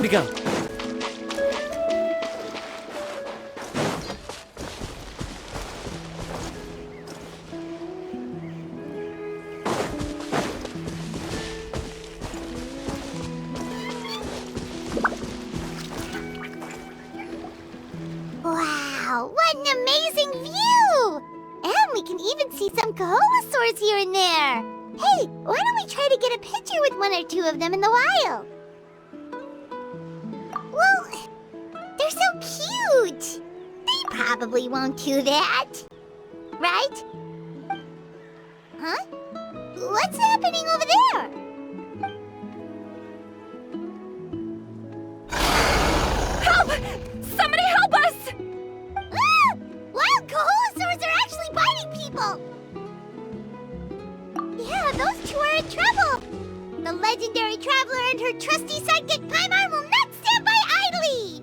to go. Wow, what an amazing view! And we can even see some Kaholosaurs here and there. Hey, why don't we try to get a picture with one or two of them in the wild? Well, they're so cute. They probably won't do that. Right? Huh? What's happening over there? Help! Somebody help us! Ah! Wild Kaholosaurs are actually biting people! Yeah, those two are in trouble! The legendary traveler and her trusty sidekick Paimon will not stand by idly!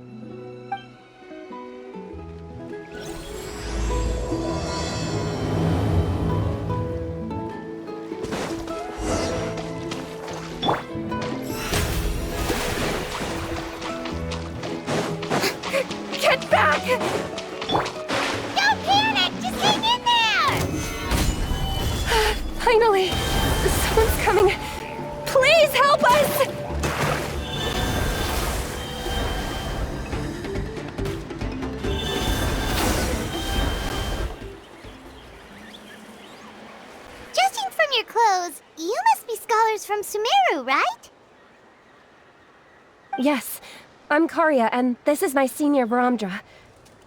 Get back! Don't panic! Just hang in there! Finally! Someone's coming! Please help us! Judging from your clothes, you must be scholars from Sumeru, right? Yes, I'm Karya, and this is my senior Varamdra.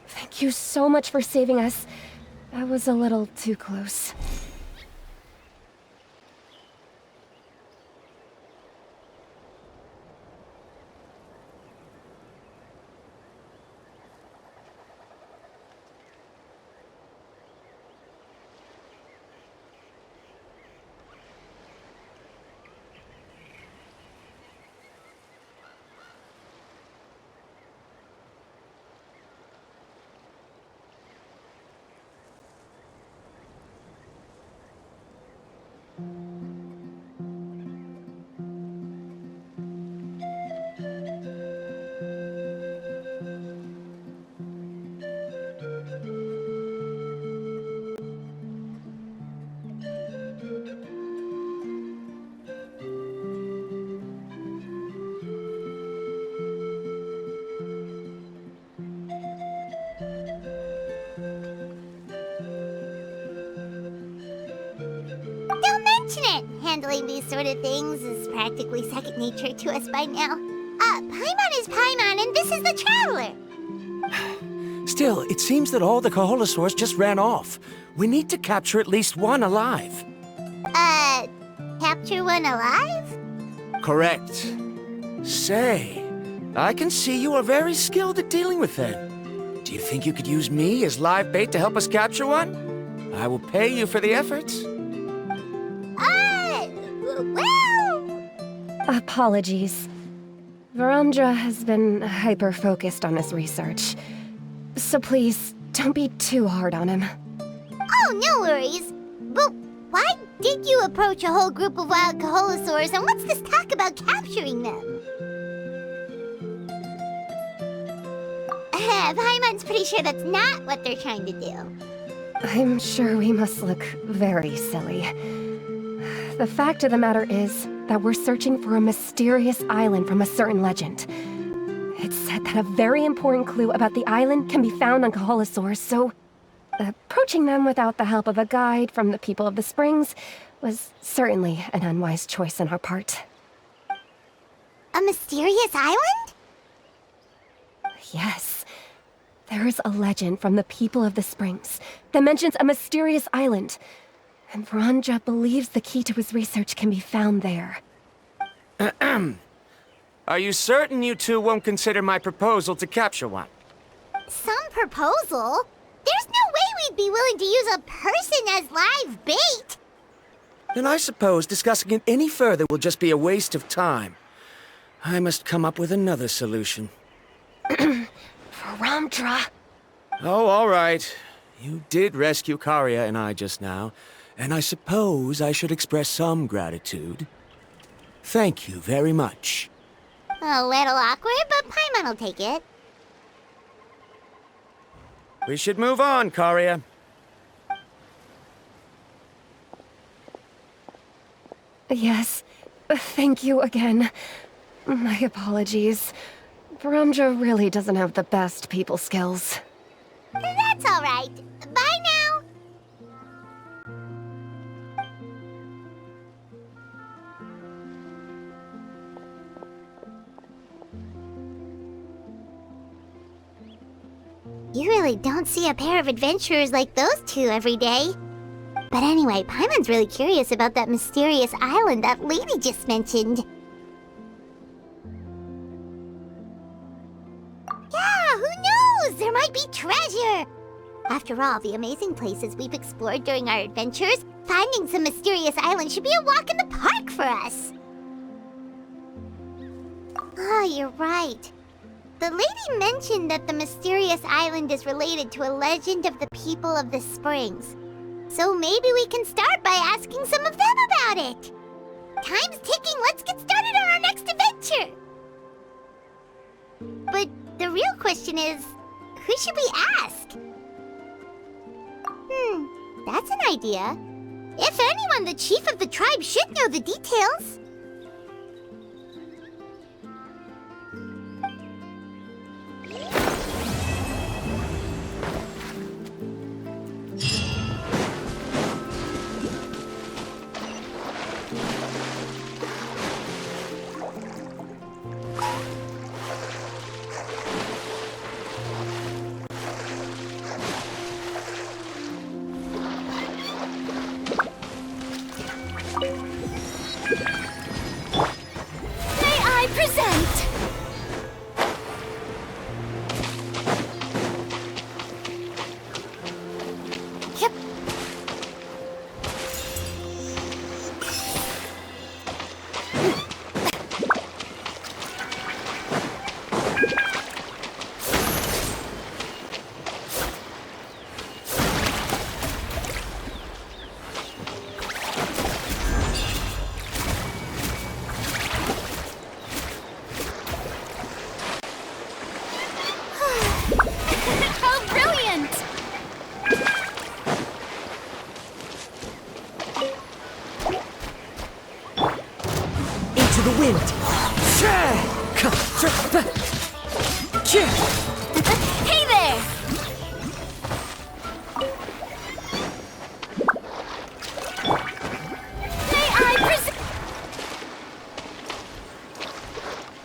Thank you so much for saving us. That was a little too close. Don't mention it! Handling these sort of things is practically second nature to us by now. Paimon is Paimon, and this is the Traveler! Still, it seems that all the Kaholosaurs just ran off. We need to capture at least one alive. Capture one alive? Correct. Say, I can see you are very skilled at dealing with them. Do you think you could use me as live bait to help us capture one? I will pay you for the efforts. Well... Apologies. Varamdra has been hyper-focused on his research. So please, don't be too hard on him. Oh, no worries. But why did you approach a whole group of wild Kaholosaurs, and what's this talk about capturing them? Paimon's pretty sure that's not what they're trying to do. I'm sure we must look very silly. The fact of the matter is that we're searching for a mysterious island from a certain legend. It's said that a very important clue about the island can be found on Kaholosaurs, so approaching them without the help of a guide from the people of the Springs was certainly an unwise choice on our part. A mysterious island? Yes. There is a legend from the people of the Springs that mentions a mysterious island, and Varamdra believes the key to his research can be found there. Are you certain you two won't consider my proposal to capture one? Some proposal? There's no way we'd be willing to use a person as live bait! Then I suppose discussing it any further will just be a waste of time. I must come up with another solution. Varamdra! Oh, all right. You did rescue Karya and I just now, and I suppose I should express some gratitude. Thank you very much. A little awkward, but Paimon will take it. We should move on, Karia. Yes, thank you again. My apologies. Brandra really doesn't have the best people skills. That's all right. Bye now. You really don't see a pair of adventurers like those two every day. But anyway, Paimon's really curious about that mysterious island that lady just mentioned. Yeah, who knows? There might be treasure! After all the amazing places we've explored during our adventures, finding some mysterious island should be a walk in the park for us. Oh, you're right. The lady mentioned that the mysterious island is related to a legend of the people of the springs. So maybe we can start by asking some of them about it. Time's ticking, let's get started on our next adventure. But the real question is, who should we ask? That's an idea. If anyone, the chief of the tribe should know the details. Hey there! May I present...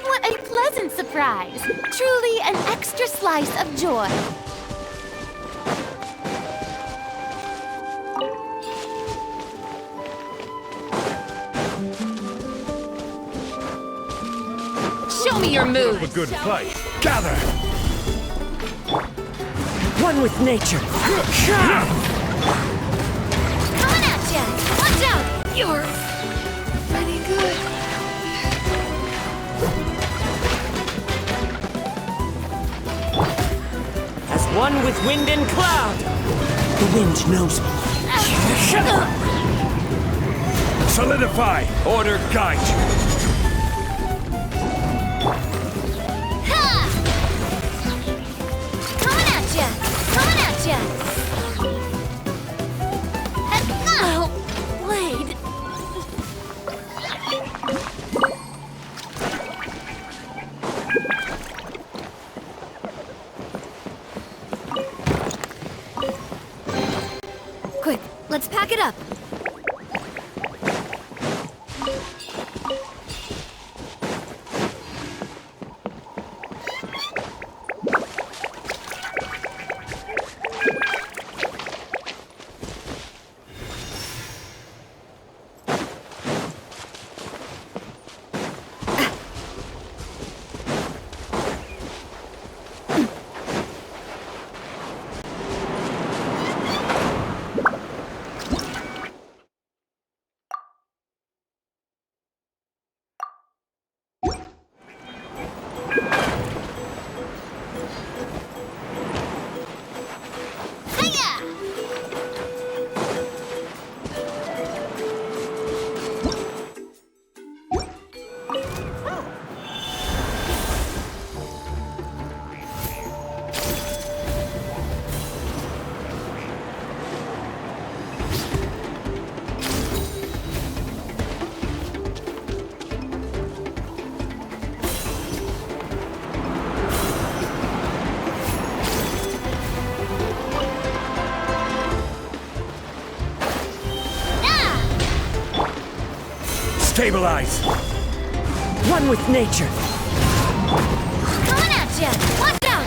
What a pleasant surprise! Truly an extra slice of joy. Show me your moves! A good fight. Gather! One with nature. Coming at ya! Watch out! You're pretty good. As one with wind and cloud. The wind knows me. Solidify! Order guide you! Ha! Coming at ya! Coming at ya! Oh, blade! Quick, let's pack it up. Stabilize! One with nature. Coming at ya! Watch out!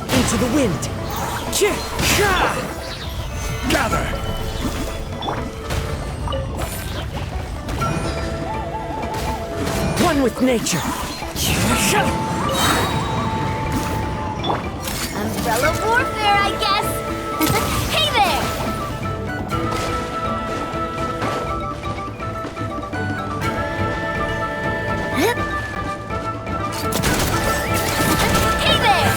Into the wind. Gather! One with nature. Umbrella warfare, I guess! Hey there! Hey there!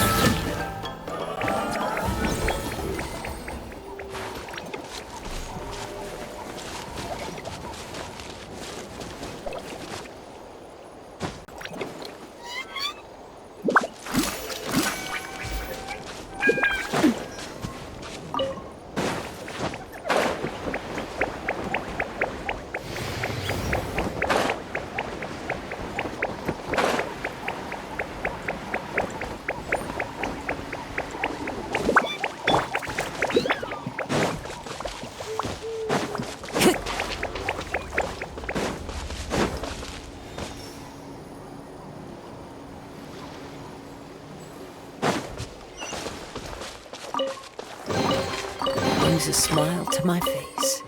Brings a smile to my face.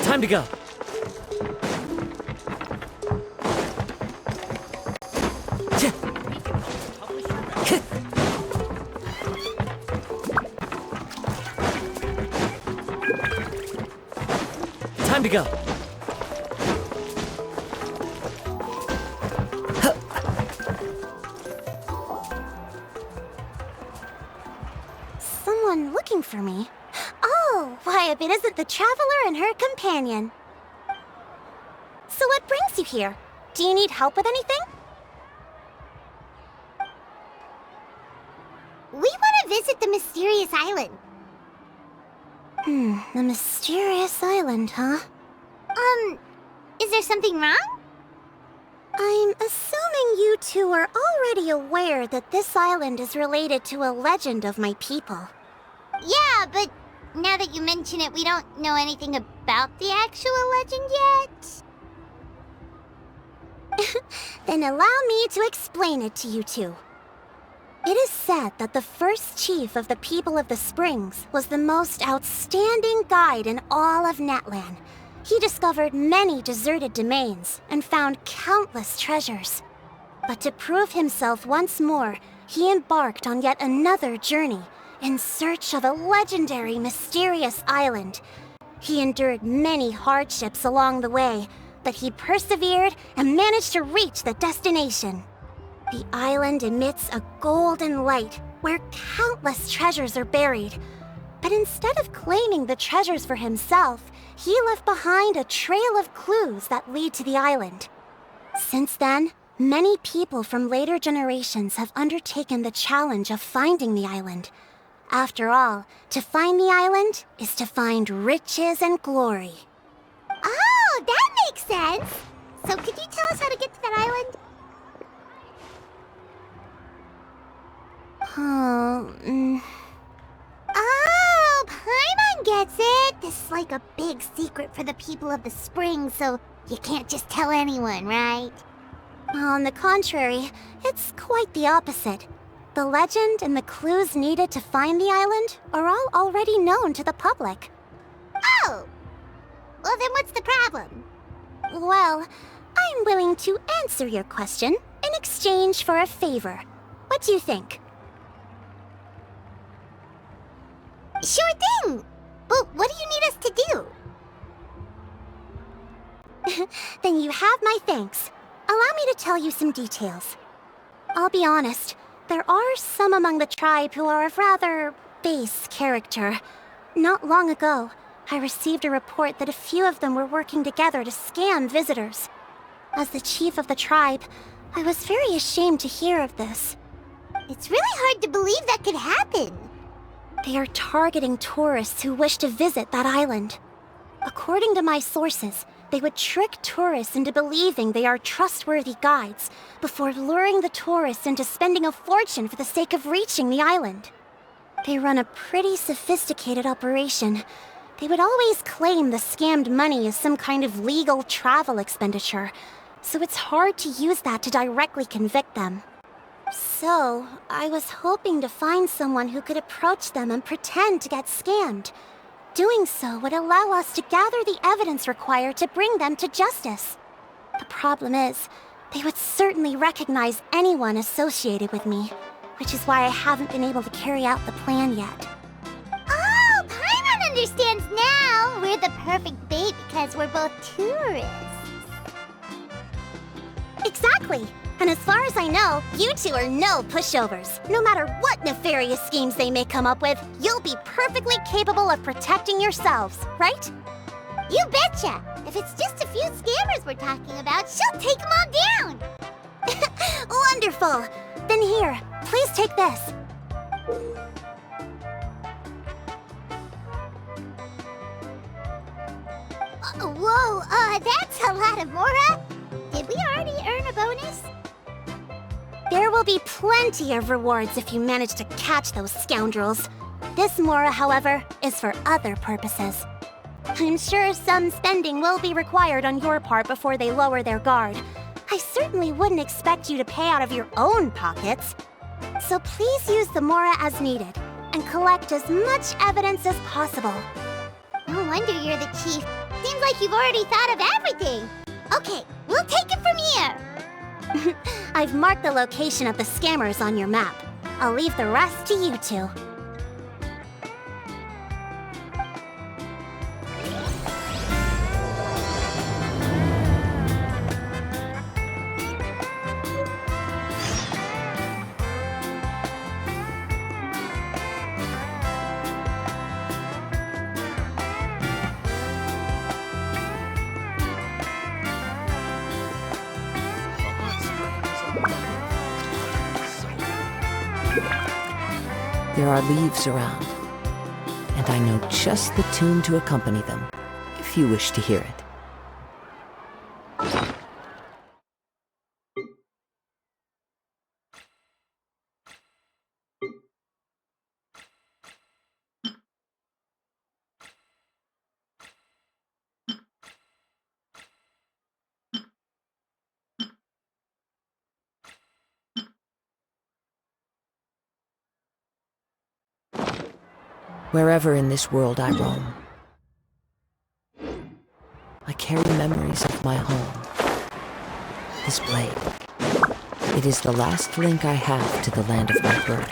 Time to go. Time to go. Someone looking for me? Oh, why, if it isn't the Traveler and her companion. So what brings you here? Do you need help with anything? We want to visit the mysterious island. The mysterious island, huh? Is there something wrong? I'm assuming you two are already aware that this island is related to a legend of my people. Yeah, but now that you mention it, we don't know anything about the actual legend yet. Then allow me to explain it to you two. It is said that the first chief of the people of the Springs was the most outstanding guide in all of Natlan. He discovered many deserted domains and found countless treasures. But to prove himself once more, he embarked on yet another journey in search of a legendary, mysterious island. He endured many hardships along the way, but he persevered and managed to reach the destination. The island emits a golden light where countless treasures are buried. But instead of claiming the treasures for himself, he left behind a trail of clues that lead to the island. Since then, many people from later generations have undertaken the challenge of finding the island. After all, to find the island is to find riches and glory. Oh, that makes sense! So could you tell us how to get to that island? Oh, Paimon gets it! This is like a big secret for the people of the spring, so you can't just tell anyone, right? On the contrary, it's quite the opposite. The legend and the clues needed to find the island are all already known to the public. Oh! Well, then what's the problem? Well, I'm willing to answer your question in exchange for a favor. What do you think? Sure thing! But what do you need us to do? Then you have my thanks. Allow me to tell you some details. I'll be honest, there are some among the tribe who are of rather base character. Not long ago, I received a report that a few of them were working together to scam visitors. As the chief of the tribe, I was very ashamed to hear of this. It's really hard to believe that could happen. They are targeting tourists who wish to visit that island. According to my sources, they would trick tourists into believing they are trustworthy guides before luring the tourists into spending a fortune for the sake of reaching the island. They run a pretty sophisticated operation. They would always claim the scammed money is some kind of legal travel expenditure, so it's hard to use that to directly convict them. So, I was hoping to find someone who could approach them and pretend to get scammed. Doing so would allow us to gather the evidence required to bring them to justice. The problem is, they would certainly recognize anyone associated with me, which is why I haven't been able to carry out the plan yet. Oh, Paimon understands now! We're the perfect bait because we're both tourists. Exactly! And as far as I know, you two are no pushovers. No matter what nefarious schemes they may come up with, you'll be perfectly capable of protecting yourselves, right? You betcha! If it's just a few scammers we're talking about, she'll take them all down! Wonderful! Then here, please take this. Whoa, that's a lot of Mora! Did we already earn a bonus? There will be plenty of rewards if you manage to catch those scoundrels. This Mora, however, is for other purposes. I'm sure some spending will be required on your part before they lower their guard. I certainly wouldn't expect you to pay out of your own pockets. So please use the Mora as needed, and collect as much evidence as possible. No wonder you're the chief. Seems like you've already thought of everything. Okay, we'll take it from here. I've marked the location of the scammers on your map. I'll leave the rest to you two. There are leaves around, and I know just the tune to accompany them, if you wish to hear it. Wherever in this world I roam, I carry memories of my home. This blade, it is the last link I have to the land of my birth.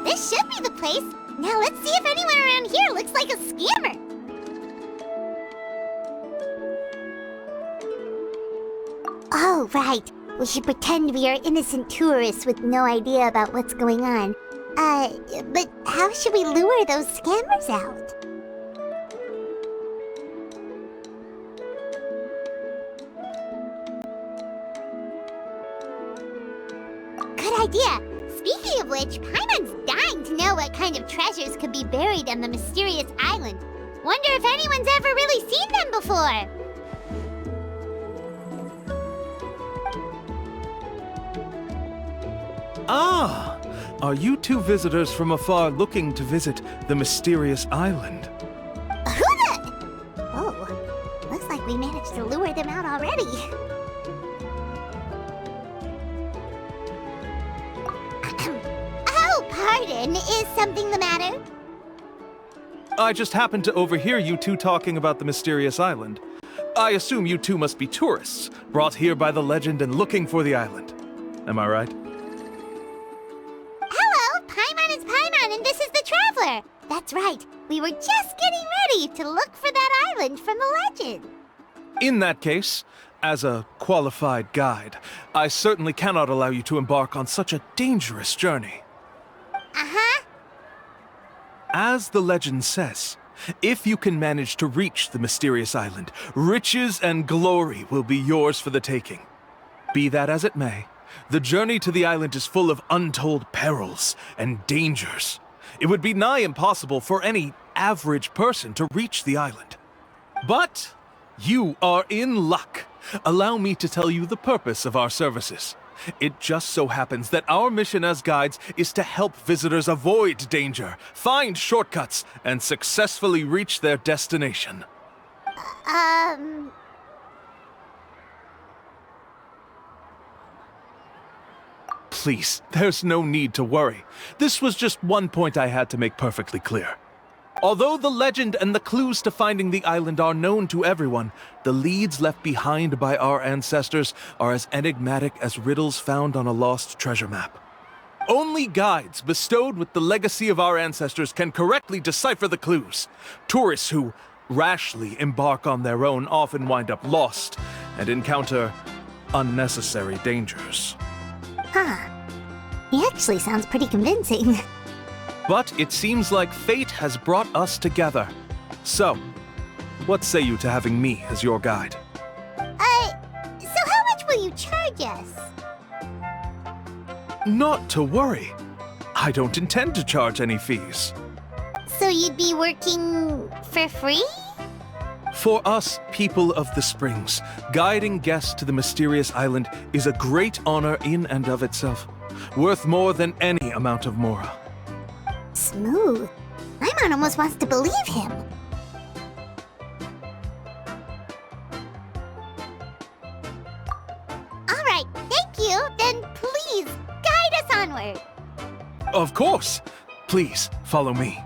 This should be the place. Now let's see if anyone around here looks like a scammer. Oh, right. We should pretend we are innocent tourists with no idea about what's going on. But how should we lure those scammers out? Good idea. Speaking of which, Paimon's dying to know what kind of treasures could be buried on the mysterious island. Wonder if anyone's ever really seen them before. Ah! Are you two visitors from afar looking to visit the mysterious island? Who the? Oh, looks like we managed to lure them out already. Oh, pardon. Is something the matter? I just happened to overhear you two talking about the mysterious island. I assume you two must be tourists, brought here by the legend and looking for the island. Am I right? Hello, Paimon is Paimon, and this is the Traveler. That's right. We were just getting ready to look for that island from the legend. In that case, as a qualified guide, I certainly cannot allow you to embark on such a dangerous journey. Uh-huh. As the legend says, if you can manage to reach the mysterious island, riches and glory will be yours for the taking. Be that as it may, the journey to the island is full of untold perils and dangers. It would be nigh impossible for any average person to reach the island. But you are in luck. Allow me to tell you the purpose of our services. It just so happens that our mission as guides is to help visitors avoid danger, find shortcuts, and successfully reach their destination. Please, there's no need to worry. This was just one point I had to make perfectly clear. Although the legend and the clues to finding the island are known to everyone, the leads left behind by our ancestors are as enigmatic as riddles found on a lost treasure map. Only guides bestowed with the legacy of our ancestors can correctly decipher the clues. Tourists who rashly embark on their own often wind up lost and encounter unnecessary dangers. Huh. He actually sounds pretty convincing. But it seems like fate has brought us together. So, what say you to having me as your guide? So how much will you charge us? Not to worry. I don't intend to charge any fees. So you'd be working for free? For us, people of the Springs, guiding guests to the mysterious island is a great honor in and of itself, worth more than any amount of mora. Smooth. Paimon almost wants to believe him. Alright, thank you. Then please, guide us onward. Of course! Please, follow me.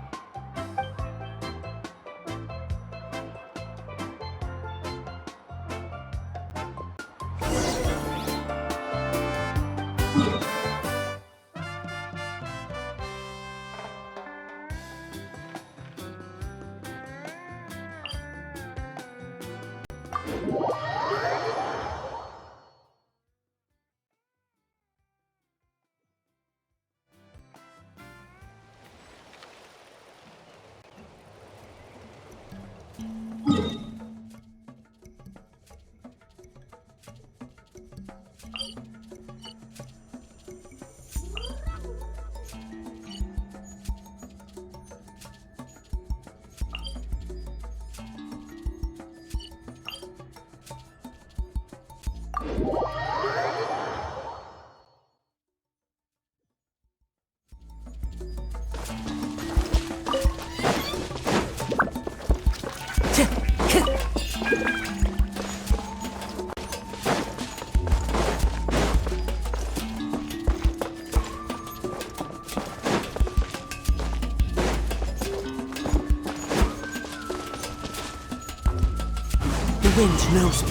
The wind knows me.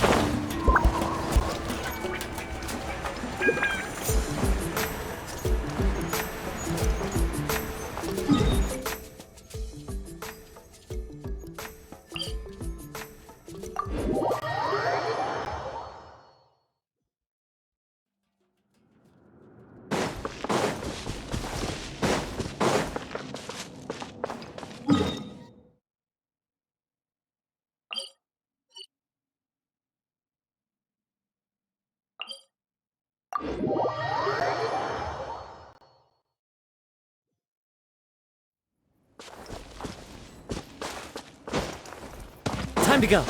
Time to go.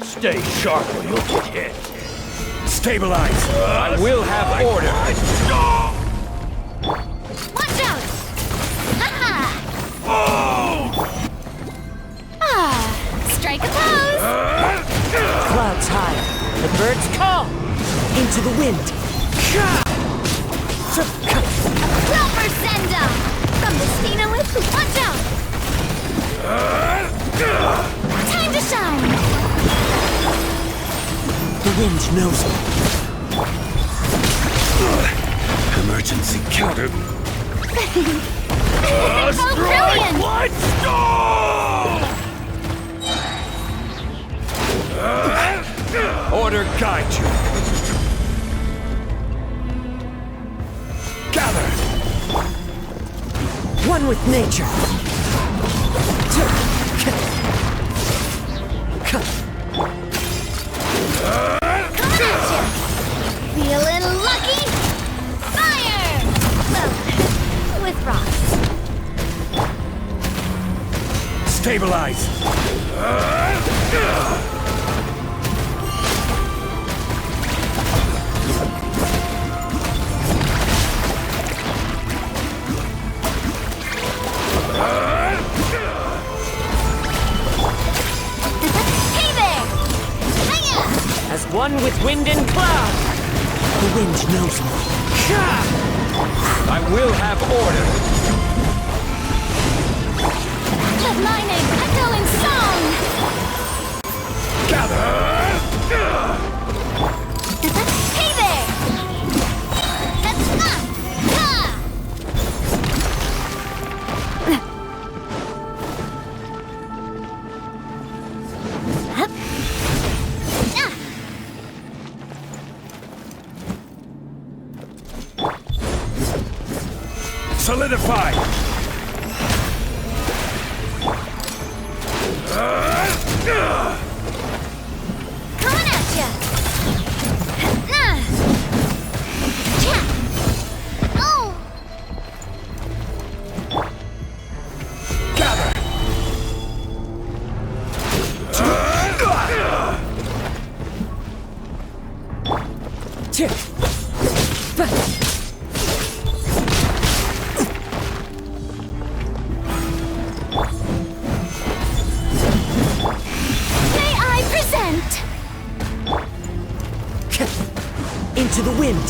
Stay sharp or you'll get. Stabilize. I will have order. Watch out! Haha! Strike a pose! Clouds high. The birds call. Into the wind. Proper send-up! From the Stinowitz, watch out! Time to shine! The wind knows me. Emergency counter. Oh, brilliant! Blood storm! Order guide you. Gather. One with nature. Coming at you! Feeling lucky? Fire! Well, with rocks. Stabilize. Hey there! Hiya! As one with wind and cloud. The wind knows me. I will have order. The lightning echoing song! Gather. Hey there! That's fun! Ha! Coming at ya! Oh! May I present? Into the wind!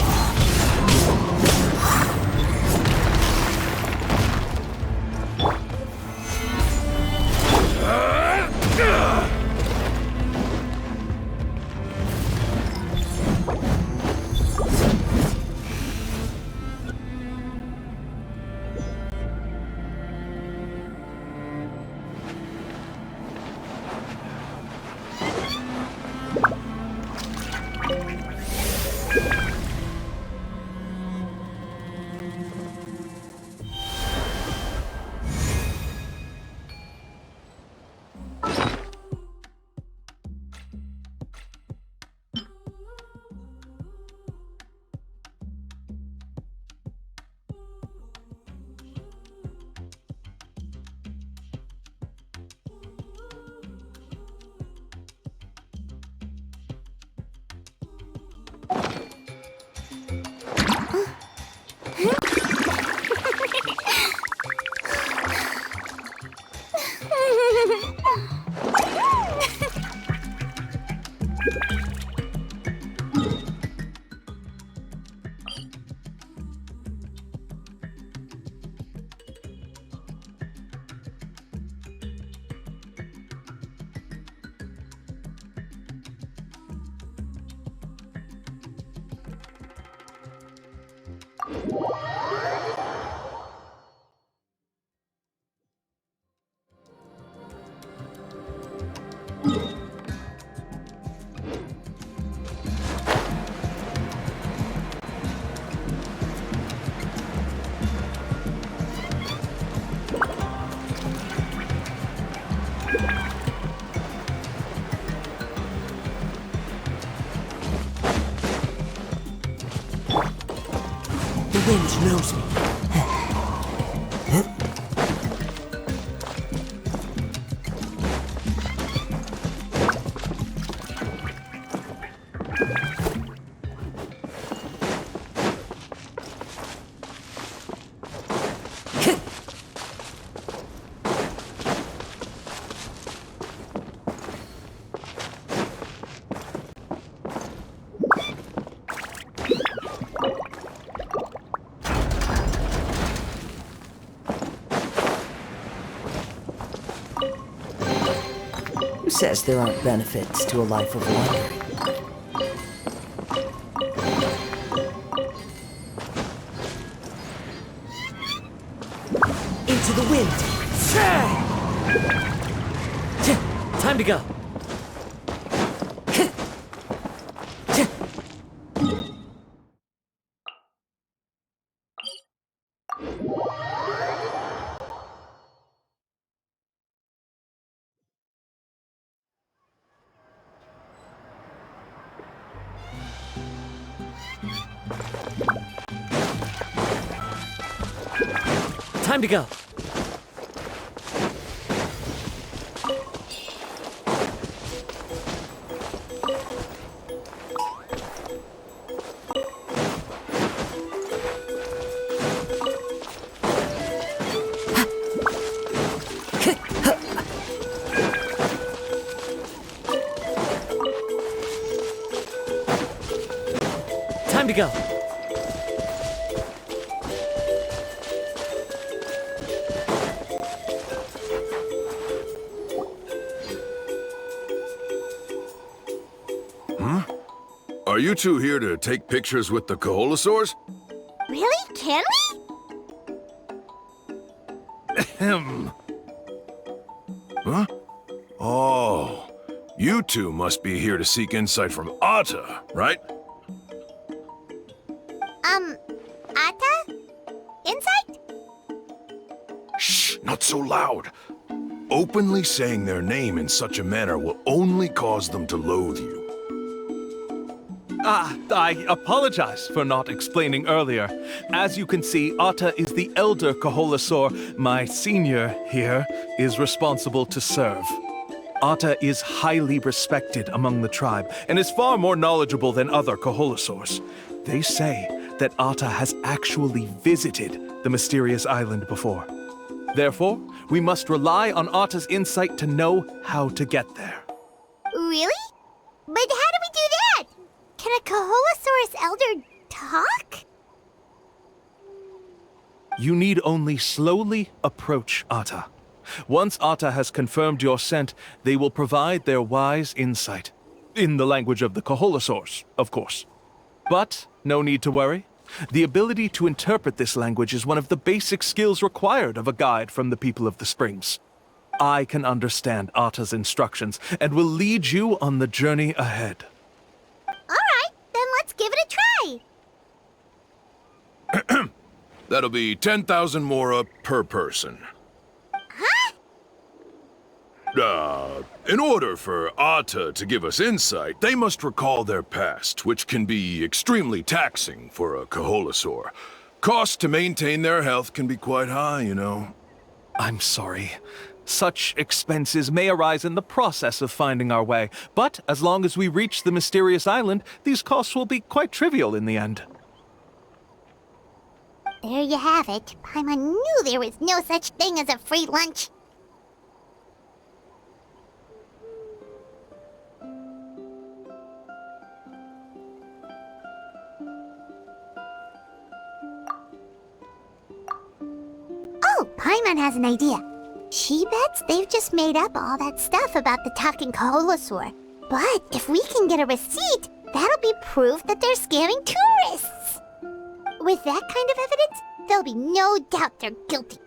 The wind knows me. Who says there aren't benefits to a life of wandering? Into the wind! Time to go! Time to go. Time to go. Are you two here to take pictures with the Koholosaurs? Really? Can we? Ahem. Huh? Oh, you two must be here to seek insight from Atta, right? Atta? Insight? Shh, not so loud. Openly saying their name in such a manner will only cause them to loathe you. I apologize for not explaining earlier. As you can see, Atta is the elder Kaholasaur. My senior here is responsible to serve. Atta is highly respected among the tribe and is far more knowledgeable than other Kaholasaurs. They say that Atta has actually visited the mysterious island before. Therefore, we must rely on Atta's insight to know how to get there. Really? But how do we do that? Can a Kaholosaurus elder talk? You need only slowly approach Atta. Once Atta has confirmed your scent, they will provide their wise insight. In the language of the Kaholosaurs, of course. But no need to worry. The ability to interpret this language is one of the basic skills required of a guide from the people of the Springs. I can understand Atta's instructions and will lead you on the journey ahead. Alright, then let's give it a try. That'll be 10,000 mora per person. Huh? In order for Atta to give us insight, they must recall their past, which can be extremely taxing for a Kaholasaur. Costs to maintain their health can be quite high, you know. I'm sorry. Such expenses may arise in the process of finding our way, but as long as we reach the mysterious island, these costs will be quite trivial in the end. There you have it. Paimon knew there was no such thing as a free lunch. Oh, Paimon has an idea. She bets they've just made up all that stuff about the talking Kaholosaur. But if we can get a receipt, that'll be proof that they're scamming tourists. With that kind of evidence, there'll be no doubt they're guilty.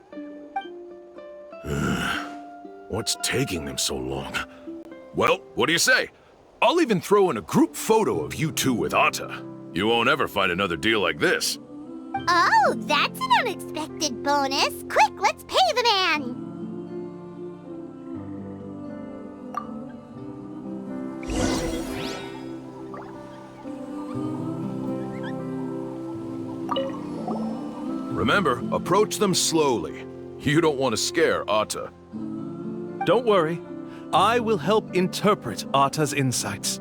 What's taking them so long? Well, what do you say? I'll even throw in a group photo of you two with Atta. You won't ever find another deal like this. Oh, that's an unexpected bonus. Quick, let's pay the man. Remember, approach them slowly. You don't want to scare Atta. Don't worry. I will help interpret Atta's insights.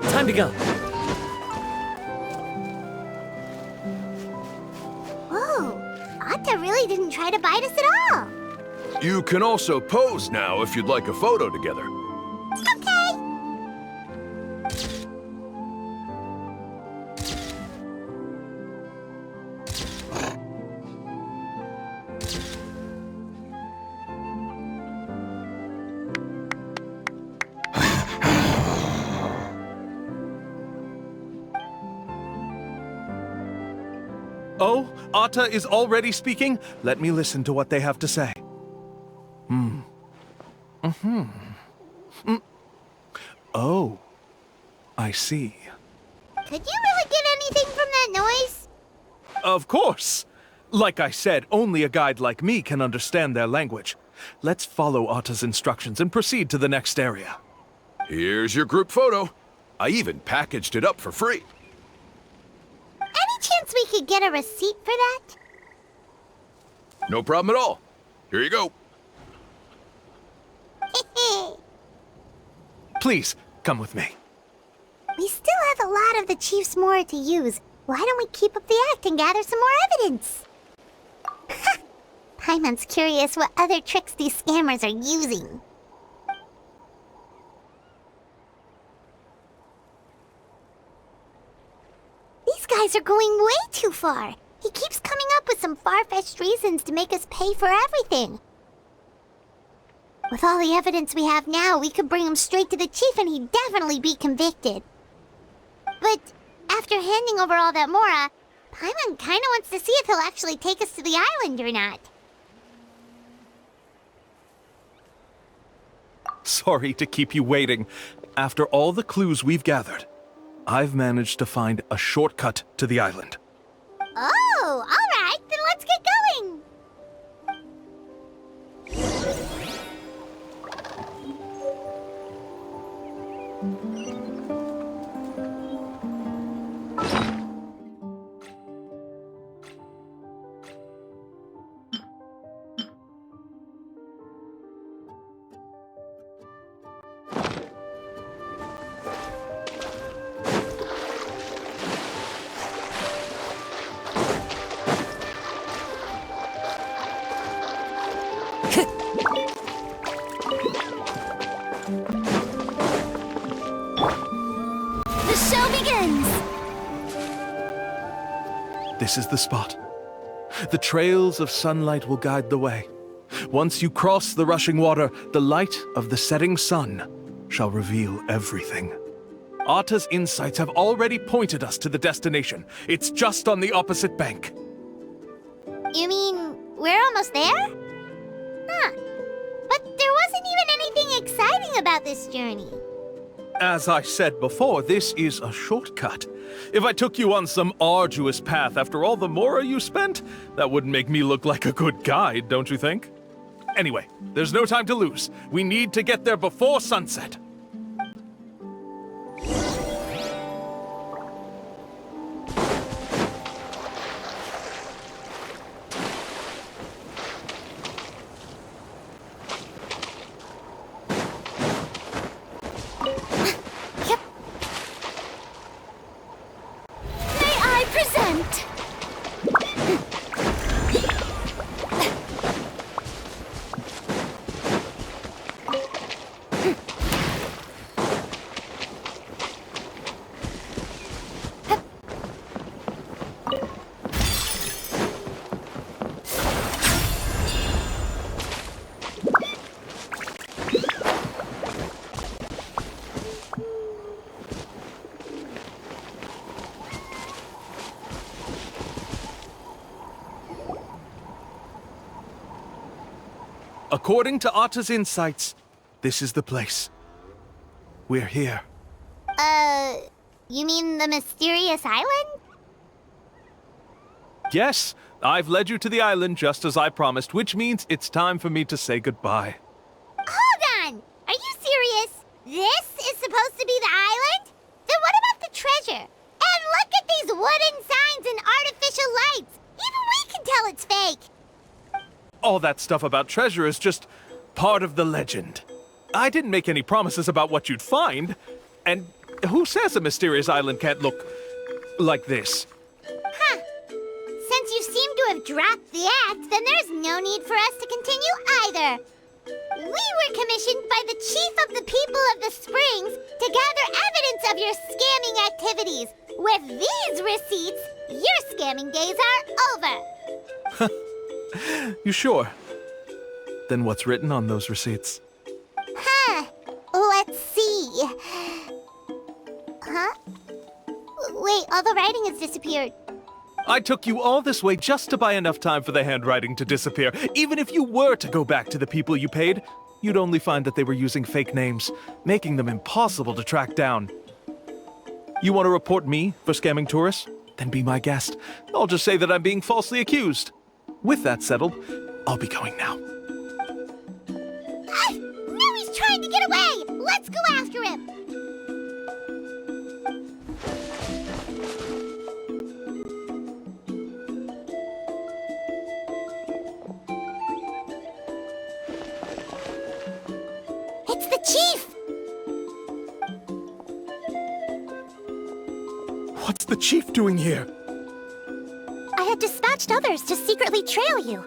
Time to go. Whoa, Atta really didn't try to bite us at all. You can also pose now if you'd like a photo together. Okay. Oh, Atta is already speaking? Let me listen to what they have to say. Oh, I see. Could you really get anything from that noise? Of course! Like I said, only a guide like me can understand their language. Let's follow Atta's instructions and proceed to the next area. Here's your group photo. I even packaged it up for free. Any chance we could get a receipt for that? No problem at all. Here you go. Please, come with me. We still have a lot of the Chief's Mora to use. Why don't we keep up the act and gather some more evidence? Paimon's curious what other tricks these scammers are using. These guys are going way too far. He keeps coming up with some far-fetched reasons to make us pay for everything. With all the evidence we have now, we could bring him straight to the chief and he'd definitely be convicted. But after handing over all that Mora, Paimon kinda wants to see if he'll actually take us to the island or not. Sorry to keep you waiting. After all the clues we've gathered, I've managed to find a shortcut to the island. Oh, all right. Then let's get going. The show begins. This is the spot. The trails of sunlight will guide the way. Once you cross the rushing water, the light of the setting sun shall reveal everything. Atta's insights have already pointed us to the destination. It's just on the opposite bank. You mean we're almost there? Huh. But there wasn't even anything exciting about this journey. As I said before, this is a shortcut. If I took you on some arduous path after all the mora you spent, that wouldn't make me look like a good guide, don't you think? Anyway, there's no time to lose. We need to get there before sunset. May I present? According to Atta's insights, this is the place. We're here. You mean the mysterious island? Yes, I've led you to the island just as I promised, which means it's time for me to say goodbye. Hold on! Are you serious? This is supposed to be the island? Then what about the treasure? And look at these wooden signs and artificial lights! Even we can tell it's fake! All that stuff about treasure is just part of the legend. I didn't make any promises about what you'd find. And who says a mysterious island can't look like this? Huh. Since you seem to have dropped the act, then there's no need for us to continue either. We were commissioned by the chief of the people of the Springs to gather evidence of your scamming activities. With these receipts, your scamming days are over. You sure? Then what's written on those receipts? Huh. Let's see. Huh? Wait, all the writing has disappeared. I took you all this way just to buy enough time for the handwriting to disappear. Even if you were to go back to the people you paid, you'd only find that they were using fake names, making them impossible to track down. You want to report me for scamming tourists? Then be my guest. I'll just say that I'm being falsely accused. With that settled, I'll be going now. Now he's trying to get away! Let's go after him! It's the chief! What's the chief doing here? I had dispatched others to secretly trail you.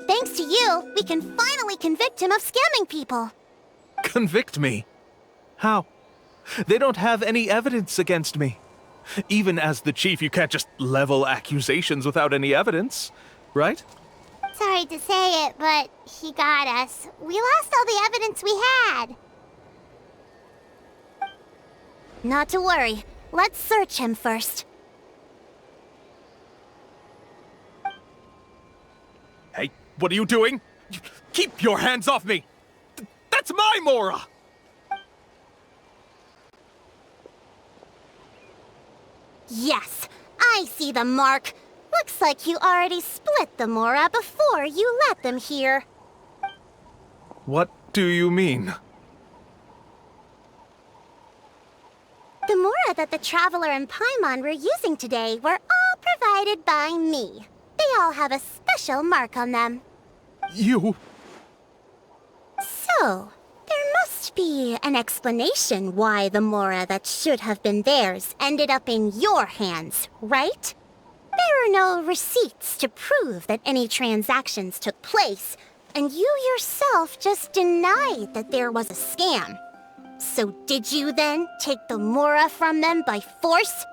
Thanks to you, we can finally convict him of scamming people. Convict me? How? They don't have any evidence against me. Even as the chief, you can't just level accusations without any evidence, right? Sorry to say it, but he got us. We lost all the evidence we had. Not to worry. Let's search him first. Hey, what are you doing? Keep your hands off me! That's my Mora! Yes, I see the mark. Looks like you already split the Mora before you let them here. What do you mean? The Mora that the Traveler and Paimon were using today were all provided by me. They all have a special mark on them. You... So, there must be an explanation why the Mora that should have been theirs ended up in your hands, right? There are no receipts to prove that any transactions took place, and you yourself just denied that there was a scam. So did you then take the Mora from them by force?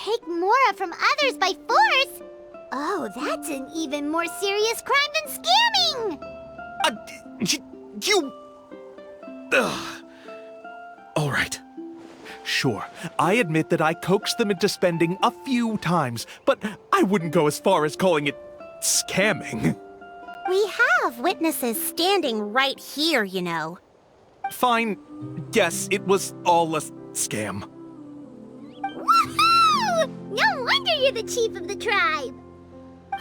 Take Mora from others by force? Oh, that's an even more serious crime than scamming! You... Ugh. All right. Sure, I admit that I coaxed them into spending a few times, but I wouldn't go as far as calling it scamming. We have witnesses standing right here, you know. Fine. Yes, it was all a scam. Woohoo! No wonder you're the chief of the tribe!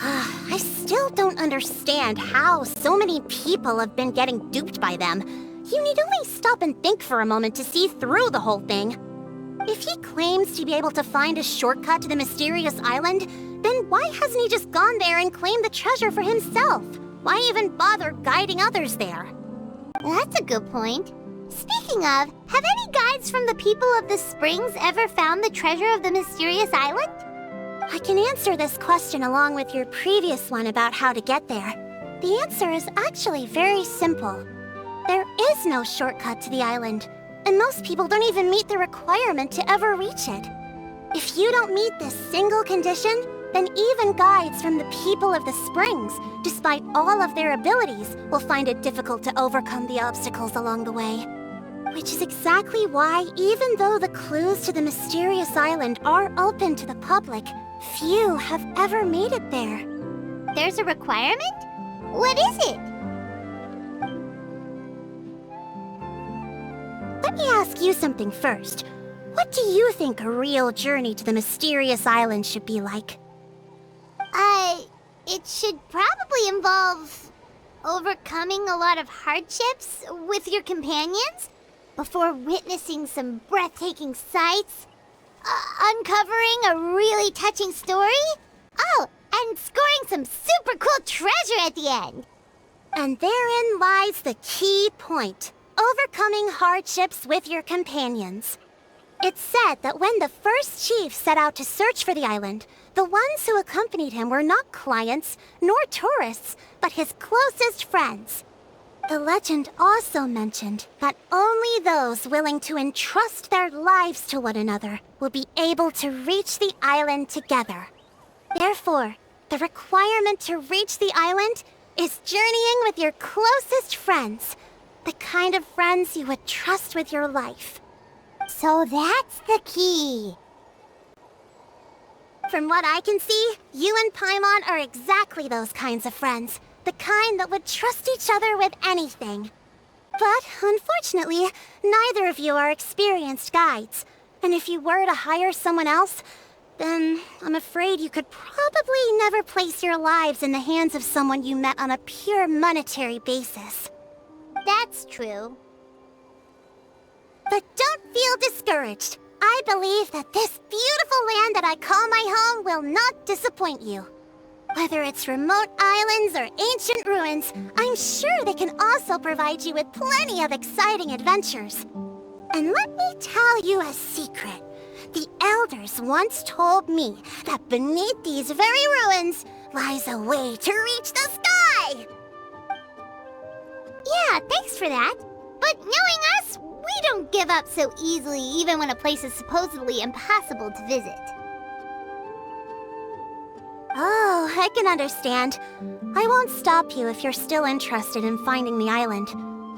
I still don't understand how so many people have been getting duped by them. You need only stop and think for a moment to see through the whole thing. If he claims to be able to find a shortcut to the mysterious island, then why hasn't he just gone there and claimed the treasure for himself? Why even bother guiding others there? That's a good point. Speaking of, have any guides from the people of the springs ever found the treasure of the mysterious island? I can answer this question along with your previous one about how to get there. The answer is actually very simple. There is no shortcut to the island, and most people don't even meet the requirement to ever reach it. If you don't meet this single condition, then even guides from the people of the springs, despite all of their abilities, will find it difficult to overcome the obstacles along the way. Which is exactly why, even though the clues to the mysterious island are open to the public, few have ever made it there. There's a requirement? What is it? Let me ask you something first. What do you think a real journey to the mysterious island should be like? It should probably involve overcoming a lot of hardships with your companions before witnessing some breathtaking sights, uncovering a really touching story, and scoring some super cool treasure at the end. And therein lies the key point. Overcoming hardships with your companions. It's said that when the first chief set out to search for the island, the ones who accompanied him were not clients nor tourists, but his closest friends. The legend also mentioned that only those willing to entrust their lives to one another will be able to reach the island together. Therefore, the requirement to reach the island is journeying with your closest friends, the kind of friends you would trust with your life. So that's the key. From what I can see, you and Paimon are exactly those kinds of friends. The kind that would trust each other with anything. But, unfortunately, neither of you are experienced guides. And if you were to hire someone else, then I'm afraid you could probably never place your lives in the hands of someone you met on a pure monetary basis. That's true. But don't feel discouraged. I believe that this beautiful land that I call my home will not disappoint you. Whether it's remote islands or ancient ruins, I'm sure they can also provide you with plenty of exciting adventures. And let me tell you a secret. The elders once told me that beneath these very ruins lies a way to reach the sky! Yeah, thanks for that. But knowing us, we don't give up so easily even when a place is supposedly impossible to visit. Oh, I can understand. I won't stop you if you're still interested in finding the island.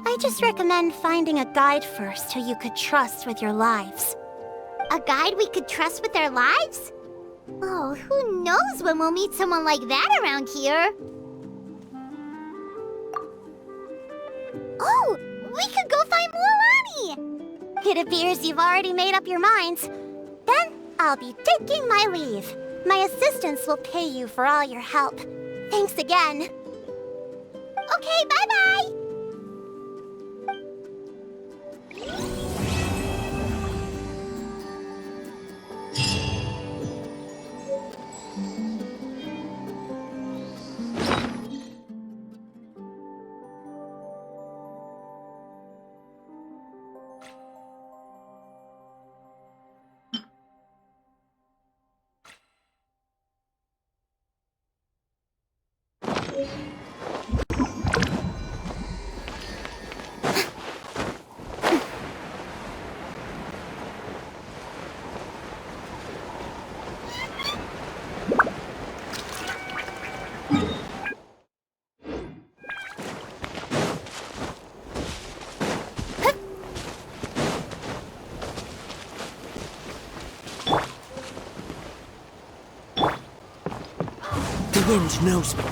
I just recommend finding a guide first who you could trust with your lives. A guide we could trust with our lives? Oh, who knows when we'll meet someone like that around here? Oh, we could go find Mualani! It appears you've already made up your minds. Then, I'll be taking my leave. My assistants will pay you for all your help. Thanks again. Okay, bye-bye! The wind knows me.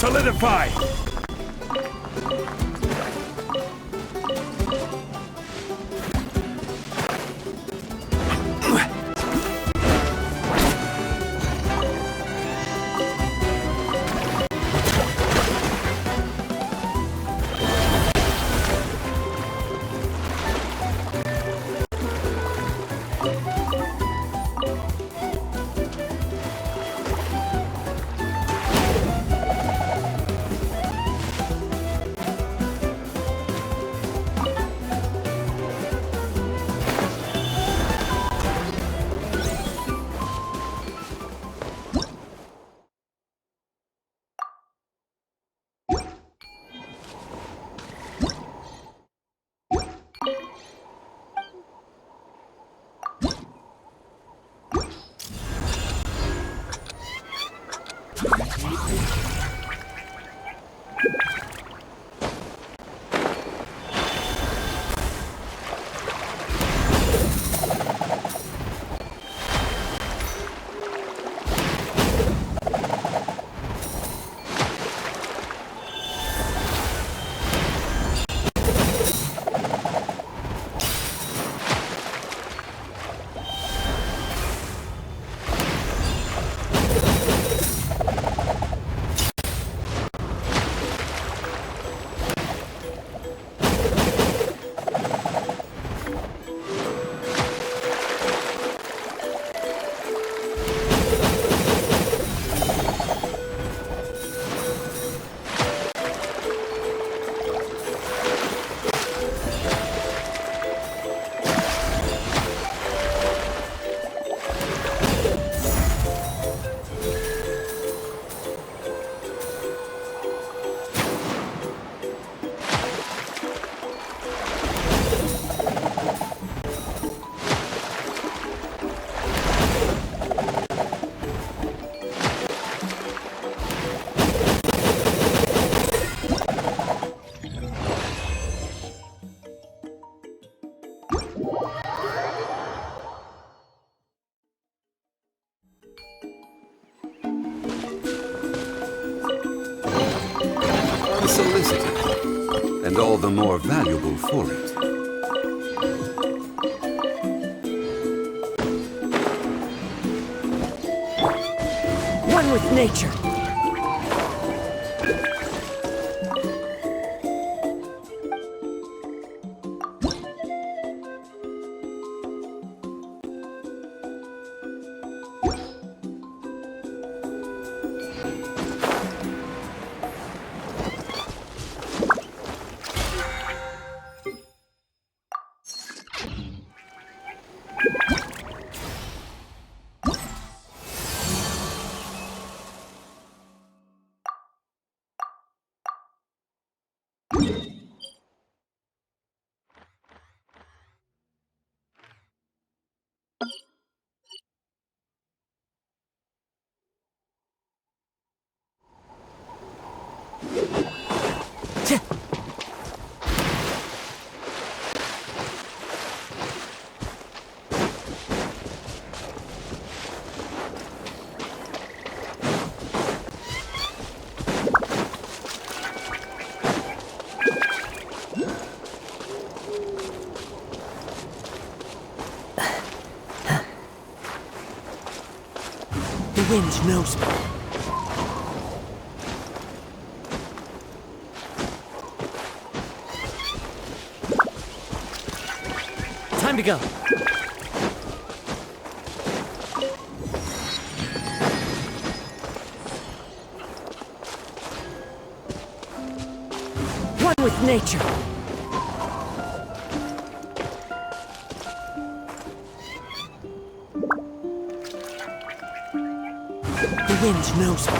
Solidify! Unsolicited, and all the more valuable for it. One with nature. wind knows me. Time to go. One with nature. The wind knows me.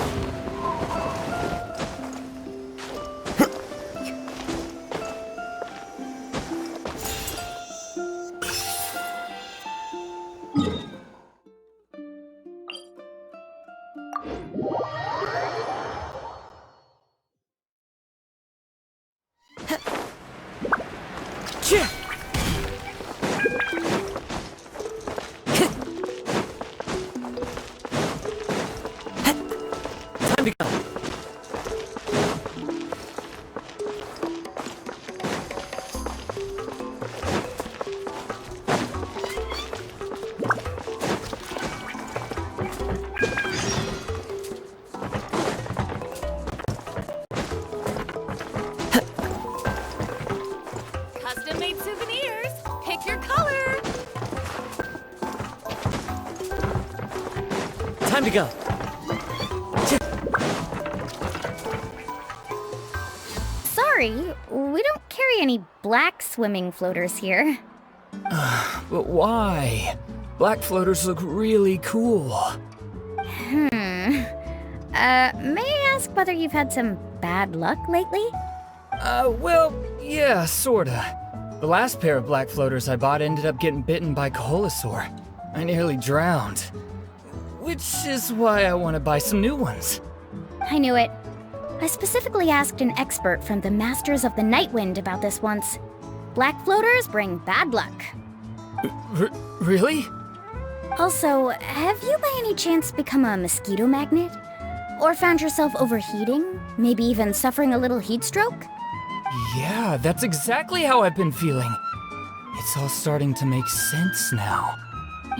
Time to go. Custom-made souvenirs. Pick your color. Time to go. Sorry, we don't carry any black swimming floaters here. But why? Black floaters look really cool. May I ask whether you've had some bad luck lately? Well, yeah, sorta. The last pair of black floaters I bought ended up getting bitten by Coholosaur. I nearly drowned. Which is why I want to buy some new ones. I knew it. I specifically asked an expert from the Masters of the Nightwind about this once. Black floaters bring bad luck. Really? Also, have you by any chance become a mosquito magnet? Or found yourself overheating? Maybe even suffering a little heat stroke? Yeah, that's exactly how I've been feeling. It's all starting to make sense now.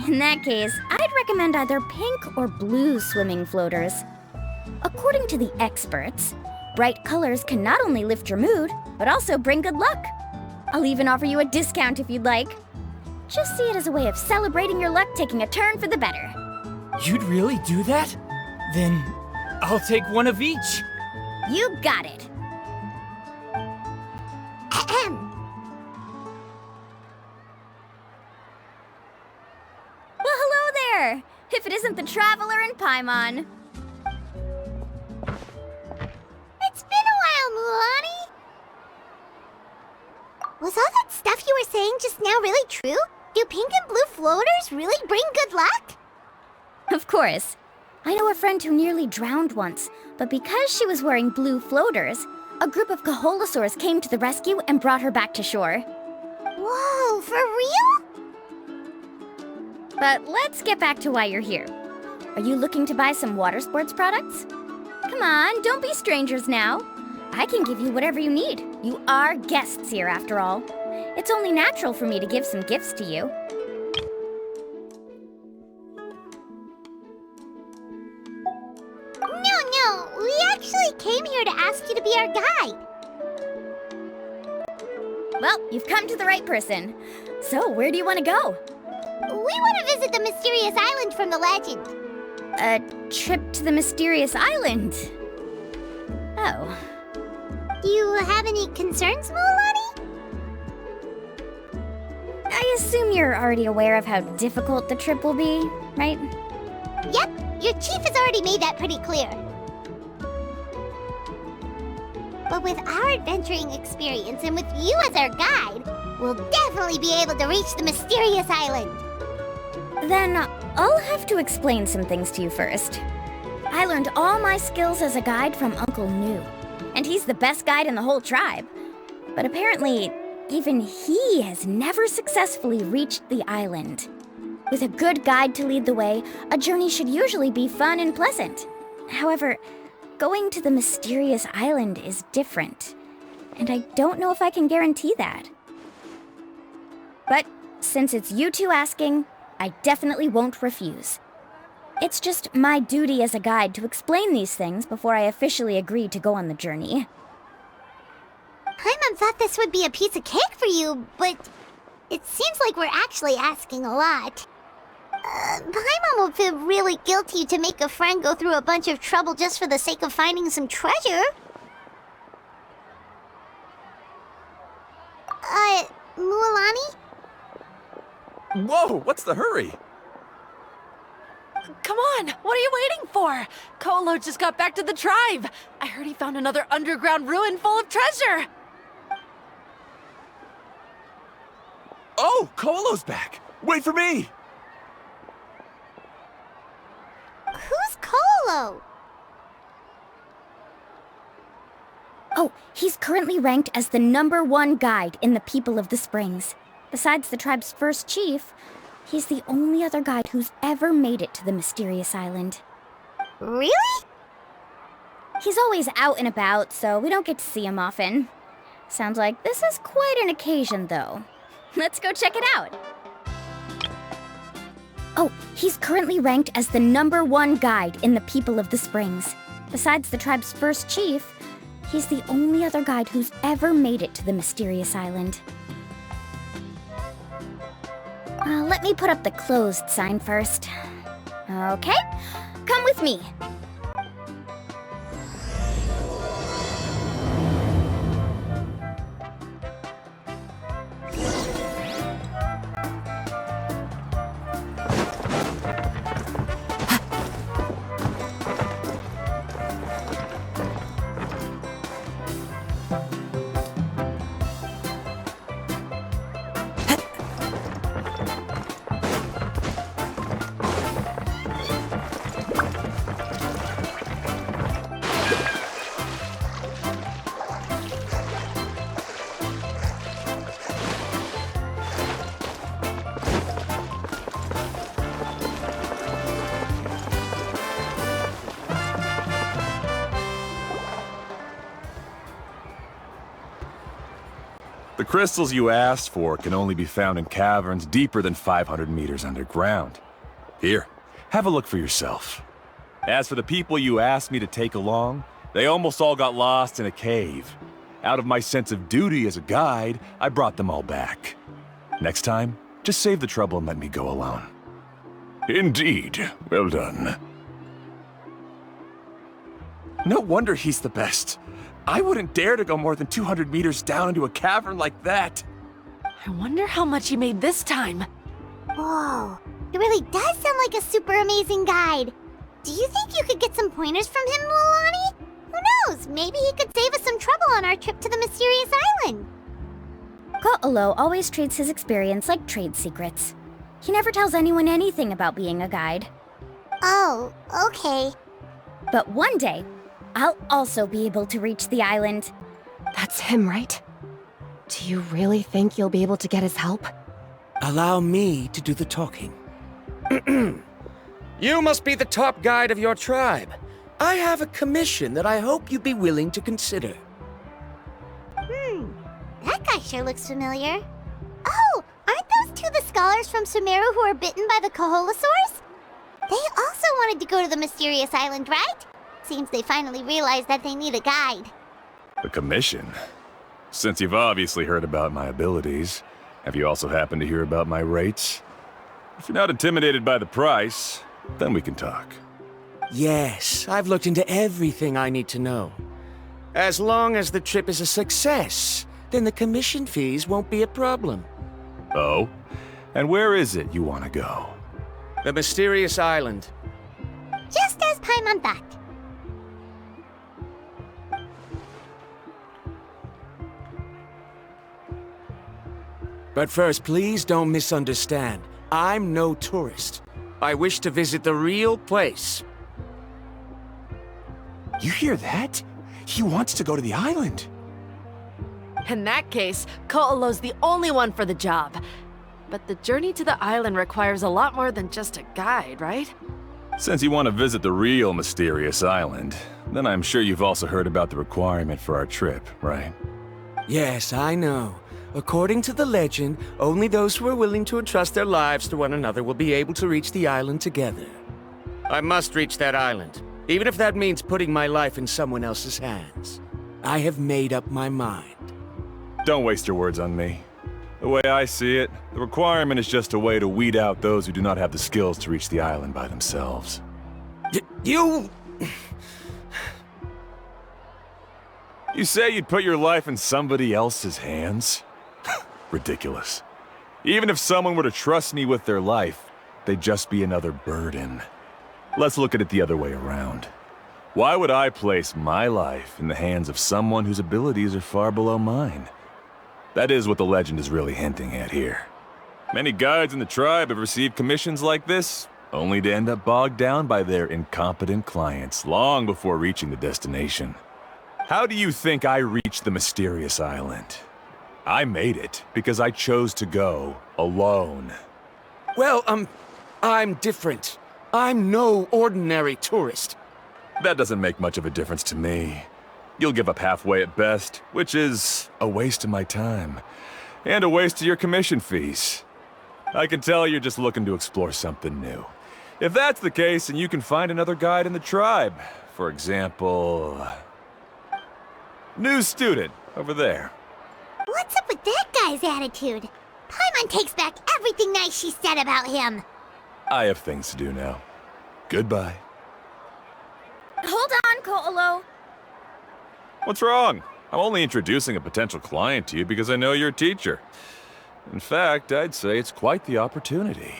In that case, I'd recommend either pink or blue swimming floaters. According to the experts, bright colors can not only lift your mood, but also bring good luck. I'll even offer you a discount if you'd like. Just see it as a way of celebrating your luck taking a turn for the better. You'd really do that? Then I'll take one of each. You got it. Well, hello there! If it isn't the Traveler and Paimon. It's been a while, Mualani. Was all that stuff you were saying just now really true? Do pink and blue floaters really bring good luck? Of course. I know a friend who nearly drowned once, but because she was wearing blue floaters, a group of Coholosaurs came to the rescue and brought her back to shore. Whoa, for real? But let's get back to why you're here. Are you looking to buy some water sports products? Come on, don't be strangers now. I can give you whatever you need. You are guests here, after all. It's only natural for me to give some gifts to you. No, we actually came here to ask you to be our guide. Well, you've come to the right person. So, where do you want to go? We want to visit the mysterious island from the legend. A trip to the mysterious island? Oh. Do you have any concerns, Mualani? I assume you're already aware of how difficult the trip will be, right? Yep, your chief has already made that pretty clear. But with our adventuring experience and with you as our guide, we'll definitely be able to reach the mysterious island. Then I'll have to explain some things to you first. I learned all my skills as a guide from Uncle New, and he's the best guide in the whole tribe. But apparently, even he has never successfully reached the island. With a good guide to lead the way, a journey should usually be fun and pleasant. However, going to the mysterious island is different, and I don't know if I can guarantee that. But since it's you two asking, I definitely won't refuse. It's just my duty as a guide to explain these things before I officially agree to go on the journey. Paimon thought this would be a piece of cake for you, but it seems like we're actually asking a lot. Paimon will feel really guilty to make a friend go through a bunch of trouble just for the sake of finding some treasure. Mualani? Whoa, what's the hurry? Come on, what are you waiting for? Kolo just got back to the tribe. I heard he found another underground ruin full of treasure. Oh, Kolo's back! Wait for me! Who's Kolo? Oh, he's currently ranked as the #1 guide in the People of the Springs. Besides the tribe's first chief, he's the only other guide who's ever made it to the mysterious island. Really? He's always out and about, so we don't get to see him often. Sounds like this is quite an occasion, though. Let's go check it out. Oh, he's currently ranked as the #1 guide in the People of the Springs. Besides the tribe's first chief, he's the only other guide who's ever made it to the mysterious island. Let me put up the closed sign first. Okay, come with me. The crystals you asked for can only be found in caverns deeper than 500 meters underground. Here, have a look for yourself. As for the people you asked me to take along, they almost all got lost in a cave. Out of my sense of duty as a guide, I brought them all back. Next time, just save the trouble and let me go alone. Indeed. Well done. No wonder he's the best. I wouldn't dare to go more than 200 meters down into a cavern like that. I wonder how much he made this time. Whoa, it really does sound like a super amazing guide. Do you think you could get some pointers from him, Mualani? Who knows, maybe he could save us some trouble on our trip to the mysterious island. Ko'olo always treats his experience like trade secrets. He never tells anyone anything about being a guide. Oh, okay. But one day, I'll also be able to reach the island. That's him, right? Do you really think you'll be able to get his help? Allow me to do the talking. You must be the top guide of your tribe. I have a commission that I hope you'd be willing to consider. That guy sure looks familiar. Oh, aren't those two the scholars from Sumeru who are bitten by the Koholosaurs? They also wanted to go to the mysterious island, right? Seems they finally realized that they need a guide. The commission? Since you've obviously heard about my abilities, have you also happened to hear about my rates? If you're not intimidated by the price, then we can talk. Yes, I've looked into everything I need to know. As long as the trip is a success, then the commission fees won't be a problem. Oh? And where is it you want to go? The mysterious island. Just as Paimon thought. But first, please don't misunderstand. I'm no tourist. I wish to visit the real place. You hear that? He wants to go to the island. In that case, Ko'olo's the only one for the job. But the journey to the island requires a lot more than just a guide, right? Since you want to visit the real mysterious island, then I'm sure you've also heard about the requirement for our trip, right? Yes, I know. According to the legend, only those who are willing to entrust their lives to one another will be able to reach the island together. I must reach that island, even if that means putting my life in someone else's hands. I have made up my mind. Don't waste your words on me. The way I see it, the requirement is just a way to weed out those who do not have the skills to reach the island by themselves. You... You say you'd put your life in somebody else's hands? Ridiculous. Even if someone were to trust me with their life, they'd just be another burden. Let's look at it the other way around. Why would I place my life in the hands of someone whose abilities are far below mine? That is what the legend is really hinting at here. Many guides in the tribe have received commissions like this, only to end up bogged down by their incompetent clients long before reaching the destination. How do you think I reached the mysterious island? I made it because I chose to go alone. Well, I'm different. I'm no ordinary tourist. That doesn't make much of a difference to me. You'll give up halfway at best, which is a waste of my time. And a waste of your commission fees. I can tell you're just looking to explore something new. If that's the case, then you can find another guide in the tribe. For example... new student, over there. What's up with that guy's attitude? Paimon takes back everything nice she said about him. I have things to do now. Goodbye. Hold on, Ko'olo. What's wrong? I'm only introducing a potential client to you because I know you're a teacher. In fact, I'd say it's quite the opportunity.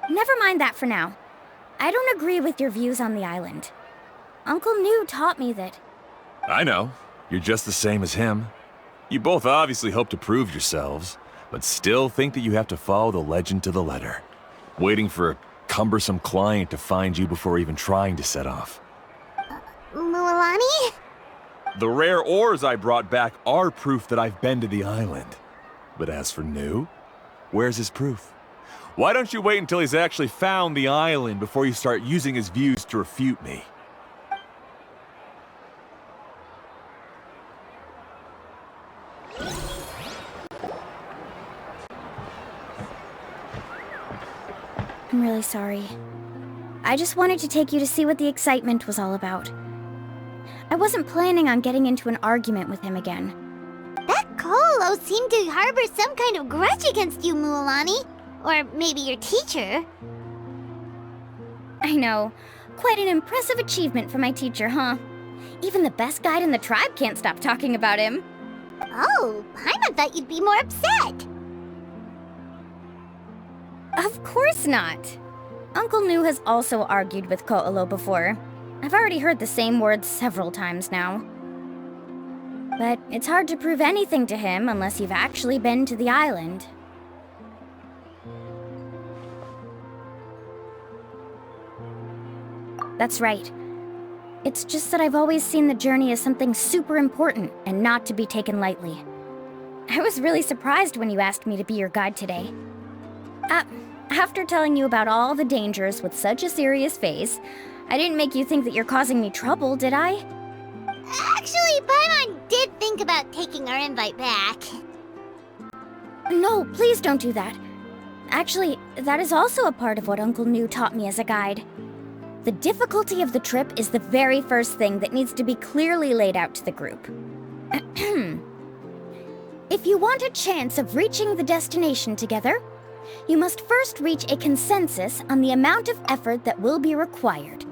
Never mind that for now. I don't agree with your views on the island. Uncle New taught me that... I know. You're just the same as him. You both obviously hope to prove yourselves, but still think that you have to follow the legend to the letter, waiting for a cumbersome client to find you before even trying to set off. Mualani? The rare ores I brought back are proof that I've been to the island. But as for New, where's his proof? Why don't you wait until he's actually found the island before you start using his views to refute me? I'm really sorry. I just wanted to take you to see what the excitement was all about. I wasn't planning on getting into an argument with him again. That Ko'olo seemed to harbor some kind of grudge against you, Mualani. Or maybe your teacher. I know. Quite an impressive achievement for my teacher, huh? Even the best guide in the tribe can't stop talking about him. Oh, Paimon thought you'd be more upset. Of course not. Uncle New has also argued with Ko'olo before. I've already heard the same words several times now. But it's hard to prove anything to him unless you've actually been to the island. That's right. It's just that I've always seen the journey as something super important and not to be taken lightly. I was really surprised when you asked me to be your guide today. After telling you about all the dangers with such a serious face, I didn't make you think that you're causing me trouble, did I? Actually, Paimon did think about taking our invite back. No, please don't do that. Actually, that is also a part of what Uncle New taught me as a guide. The difficulty of the trip is the very first thing that needs to be clearly laid out to the group. If you want a chance of reaching the destination together, you must first reach a consensus on the amount of effort that will be required.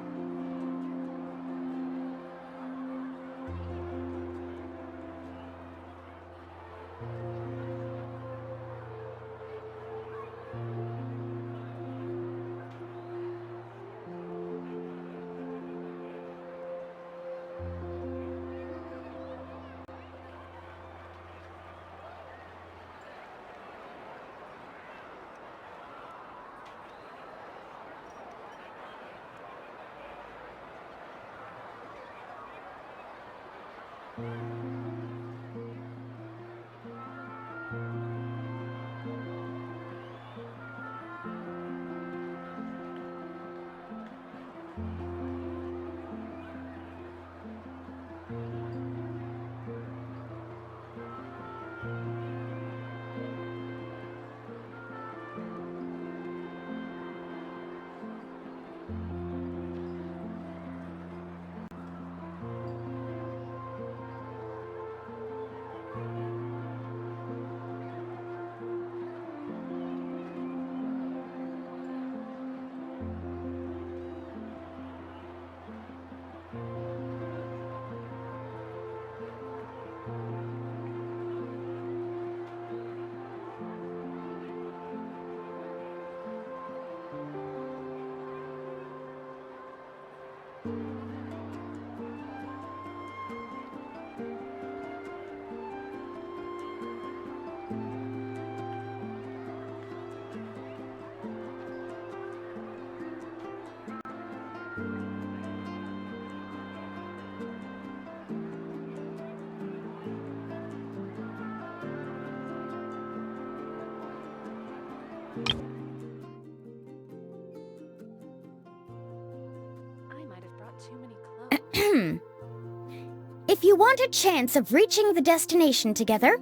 If you want a chance of reaching the destination together,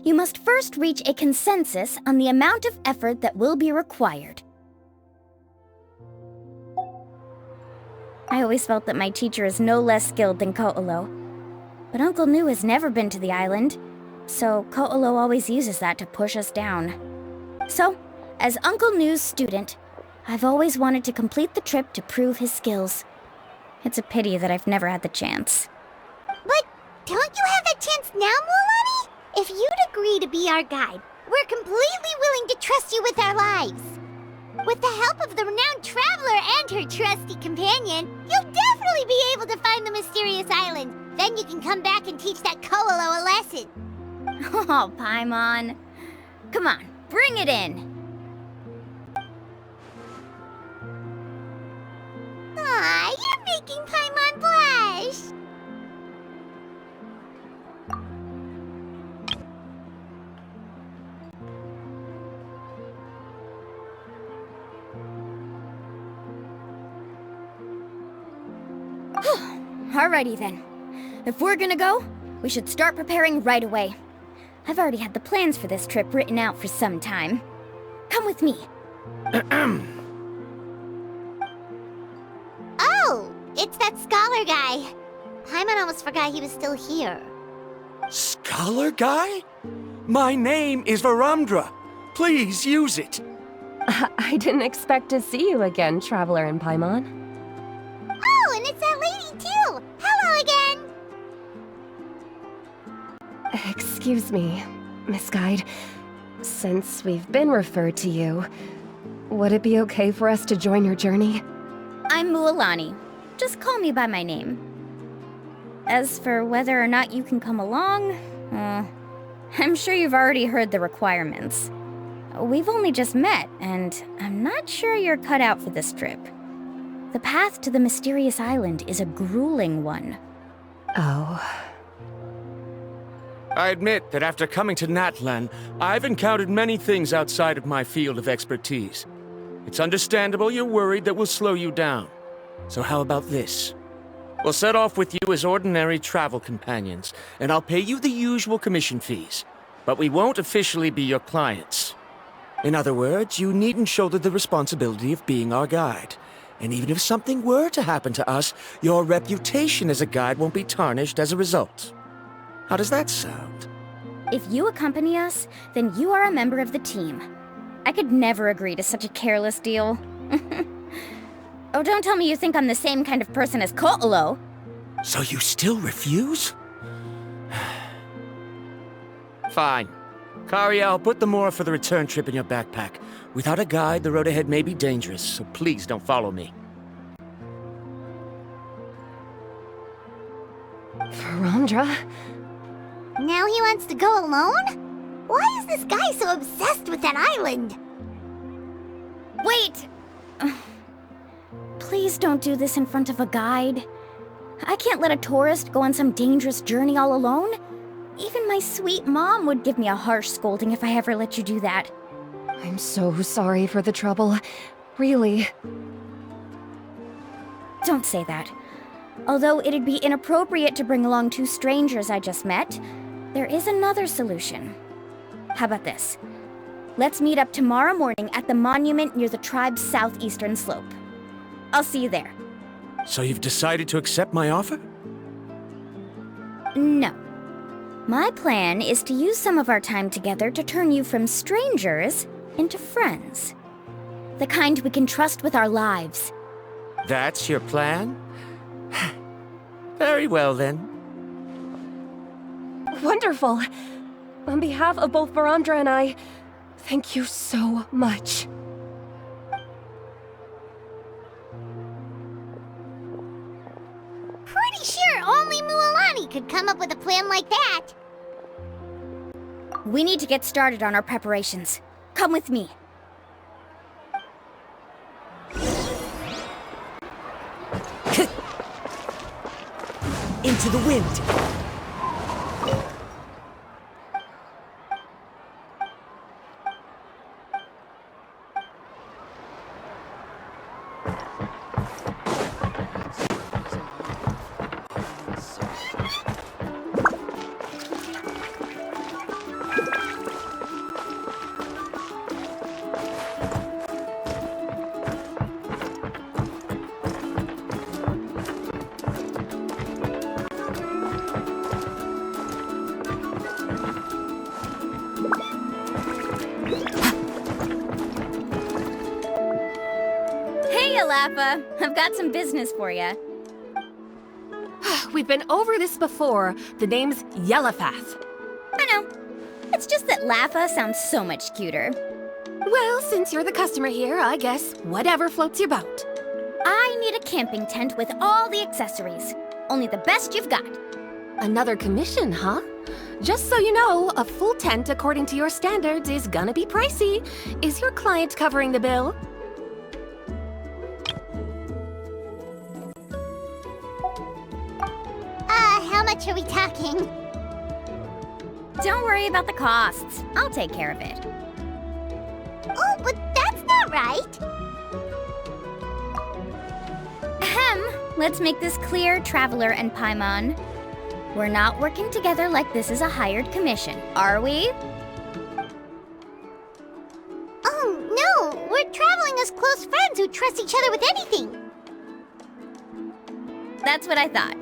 you must first reach a consensus on the amount of effort that will be required. I always felt that my teacher is no less skilled than Ko'olo. But Uncle Nu has never been to the island, so Ko'olo always uses that to push us down. So, as Uncle Nu's student, I've always wanted to complete the trip to prove his skills. It's a pity that I've never had the chance. But don't you have that chance now, Mualani? If you'd agree to be our guide, we're completely willing to trust you with our lives. With the help of the renowned traveler and her trusty companion, you'll definitely be able to find the mysterious island. Then you can come back and teach that Ko'olo a lesson. Oh, Paimon. Come on, bring it in. Aw, you're making Paimon blush. Alrighty then. If we're gonna go, we should start preparing right away. I've already had the plans for this trip written out for some time. Come with me. Oh, it's that scholar guy. Paimon almost forgot he was still here. Scholar guy? My name is Varamdra. Please use it. I didn't expect to see you again, Traveler and Paimon. Oh, and it's that lady too. Hello again. Excuse me, Miss Guide. Since we've been referred to you, would it be okay for us to join your journey? I'm Mualani. Just call me by my name. As for whether or not you can come along, I'm sure you've already heard the requirements. We've only just met, and I'm not sure you're cut out for this trip. The path to the mysterious island is a grueling one. Oh. I admit that after coming to Natlan, I've encountered many things outside of my field of expertise. It's understandable you're worried that we'll slow you down. So how about this? We'll set off with you as ordinary travel companions, and I'll pay you the usual commission fees. But we won't officially be your clients. In other words, you needn't shoulder the responsibility of being our guide. And even if something were to happen to us, your reputation as a guide won't be tarnished as a result. How does that sound? If you accompany us, then you are a member of the team. I could never agree to such a careless deal. Oh, don't tell me you think I'm the same kind of person as Ko'olo. So you still refuse? Fine. Kariel, put the more for the return trip in your backpack. Without a guide, the road ahead may be dangerous, so please don't follow me. Varamdra? Now he wants to go alone? Why is this guy so obsessed with that island? Wait! Please don't do this in front of a guide. I can't let a tourist go on some dangerous journey all alone. Even my sweet mom would give me a harsh scolding if I ever let you do that. I'm so sorry for the trouble. Really. Don't say that. Although it'd be inappropriate to bring along two strangers I just met, there is another solution. How about this? Let's meet up tomorrow morning at the monument near the tribe's southeastern slope. I'll see you there. So you've decided to accept my offer? No. My plan is to use some of our time together to turn you from strangers into friends. The kind we can trust with our lives. That's your plan? Very well, then. Wonderful. On behalf of both Varamdra and I, thank you so much. Pretty sure only Mualani could come up with a plan like that. We need to get started on our preparations. Come with me. Into the wind. Hiya, Laffa. I've got some business for you. We've been over this before. The name's Yellowfath. I know. It's just that Laffa sounds so much cuter. Well, since you're the customer here, I guess whatever floats your boat. I need a camping tent with all the accessories. Only the best you've got. Another commission, huh? Just so you know, a full tent according to your standards is gonna be pricey. Is your client covering the bill? How much are we talking? Don't worry about the costs. I'll take care of it. Oh, but that's not right. Ahem. Let's make this clear, Traveler and Paimon. We're not working together like this is a hired commission, are we? Oh, no! We're traveling as close friends who trust each other with anything. That's what I thought.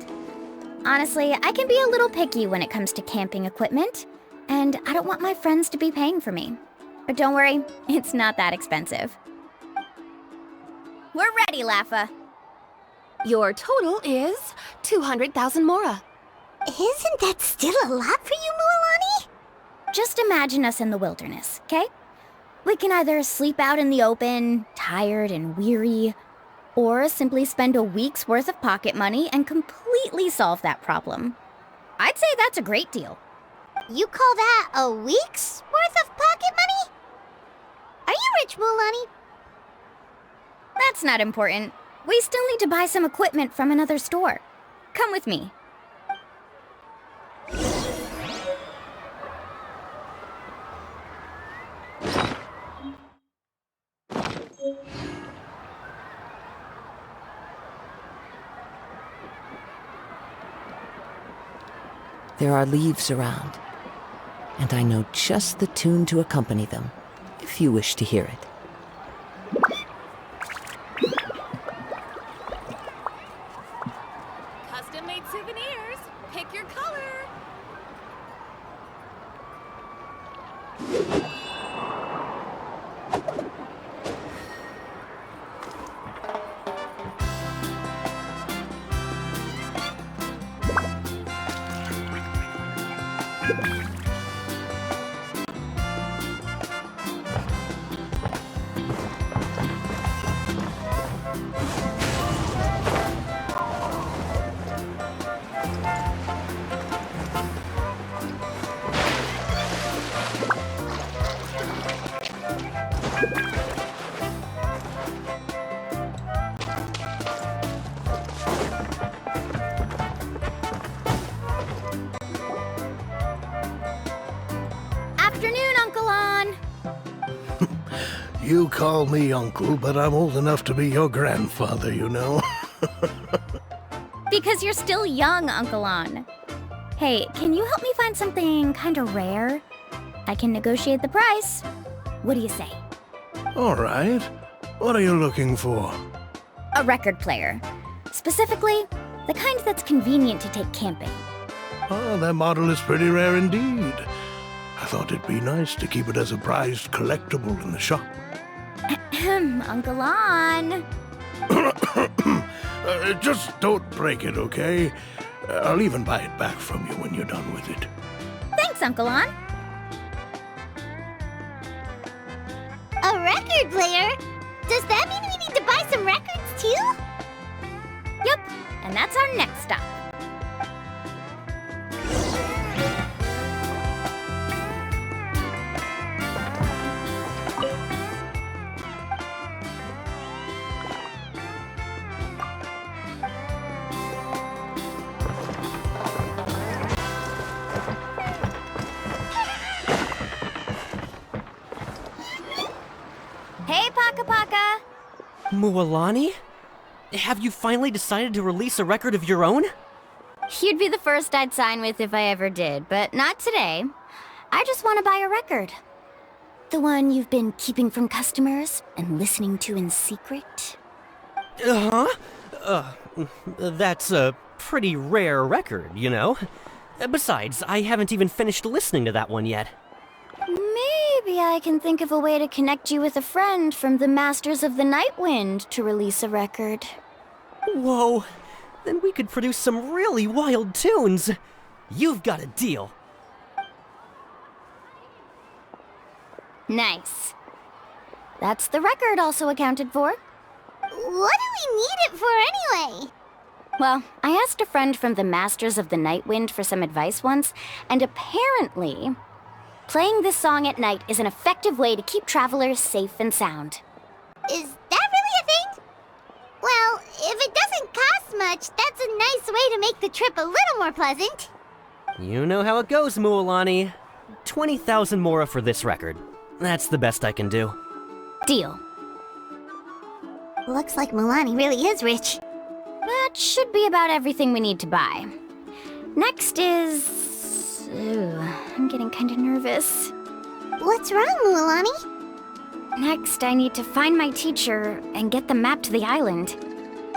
Honestly, I can be a little picky when it comes to camping equipment, and I don't want my friends to be paying for me. But don't worry, it's not that expensive. We're ready, Laffa. Your total is 200,000 mora. Isn't that still a lot for you, Mualani? Just imagine us in the wilderness, okay? We can either sleep out in the open, tired and weary, or simply spend a week's worth of pocket money and completely solve that problem. I'd say that's a great deal. You call that a week's worth of pocket money? Are you rich, Mualani? That's not important. We still need to buy some equipment from another store. Come with me. There are leaves around, and I know just the tune to accompany them, if you wish to hear it. Custom-made souvenirs. Pick your color. Afternoon, Uncle On. You call me uncle, but I'm old enough to be your grandfather, you know. Because you're still young, Uncle On. Hey, can you help me find something kinda rare? I can negotiate the price. What do you say? All right. What are you looking for? A record player. Specifically, the kind that's convenient to take camping. Oh, that model is pretty rare indeed. I thought it'd be nice to keep it as a prized collectible in the shop. Ahem, Uncle On. Just don't break it, okay? I'll even buy it back from you when you're done with it. Thanks, Uncle On. A record player? Does that mean we need to buy some records too? Yep, and that's our next stop. Hey, Paka Paka! Mualani? Have you finally decided to release a record of your own? You'd be the first I'd sign with if I ever did, but not today. I just want to buy a record. The one you've been keeping from customers and listening to in secret. That's a pretty rare record, you know? Besides, I haven't even finished listening to that one yet. Maybe I can think of a way to connect you with a friend from the Masters of the Night Wind to release a record. Whoa! Then we could produce some really wild tunes! You've got a deal! Nice. That's the record also accounted for. What do we need it for anyway? Well, I asked a friend from the Masters of the Night Wind for some advice once, and apparently, playing this song at night is an effective way to keep travelers safe and sound. Is that really a thing? Well, if it doesn't cost much, that's a nice way to make the trip a little more pleasant. You know how it goes, Mualani. 20,000 mora for this record. That's the best I can do. Deal. Looks like Mualani really is rich. That should be about everything we need to buy. Next is... I'm getting kinda nervous. What's wrong, Mualani? Next, I need to find my teacher and get the map to the island.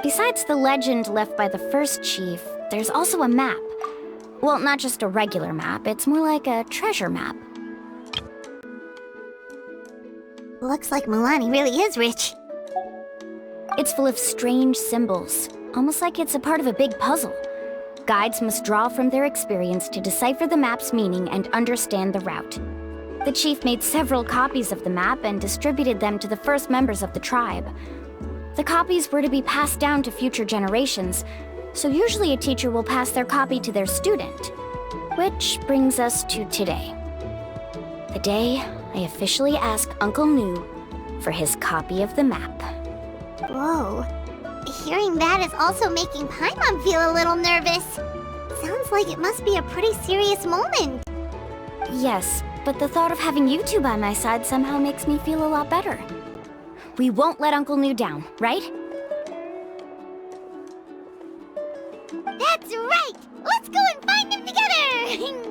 Besides the legend left by the first chief, there's also a map. Well, not just a regular map, it's more like a treasure map. Looks like Mualani really is rich. It's full of strange symbols, almost like it's a part of a big puzzle. Guides must draw from their experience to decipher the map's meaning and understand the route. The chief made several copies of the map and distributed them to the first members of the tribe. The copies were to be passed down to future generations, so usually a teacher will pass their copy to their student. Which brings us to today. The day I officially asked Uncle Nu for his copy of the map. Whoa. Hearing that is also making Paimon feel a little nervous. Sounds like it must be a pretty serious moment. Yes, but the thought of having you two by my side somehow makes me feel a lot better. We won't let Uncle Nu down, right? That's right! Let's go and find them together!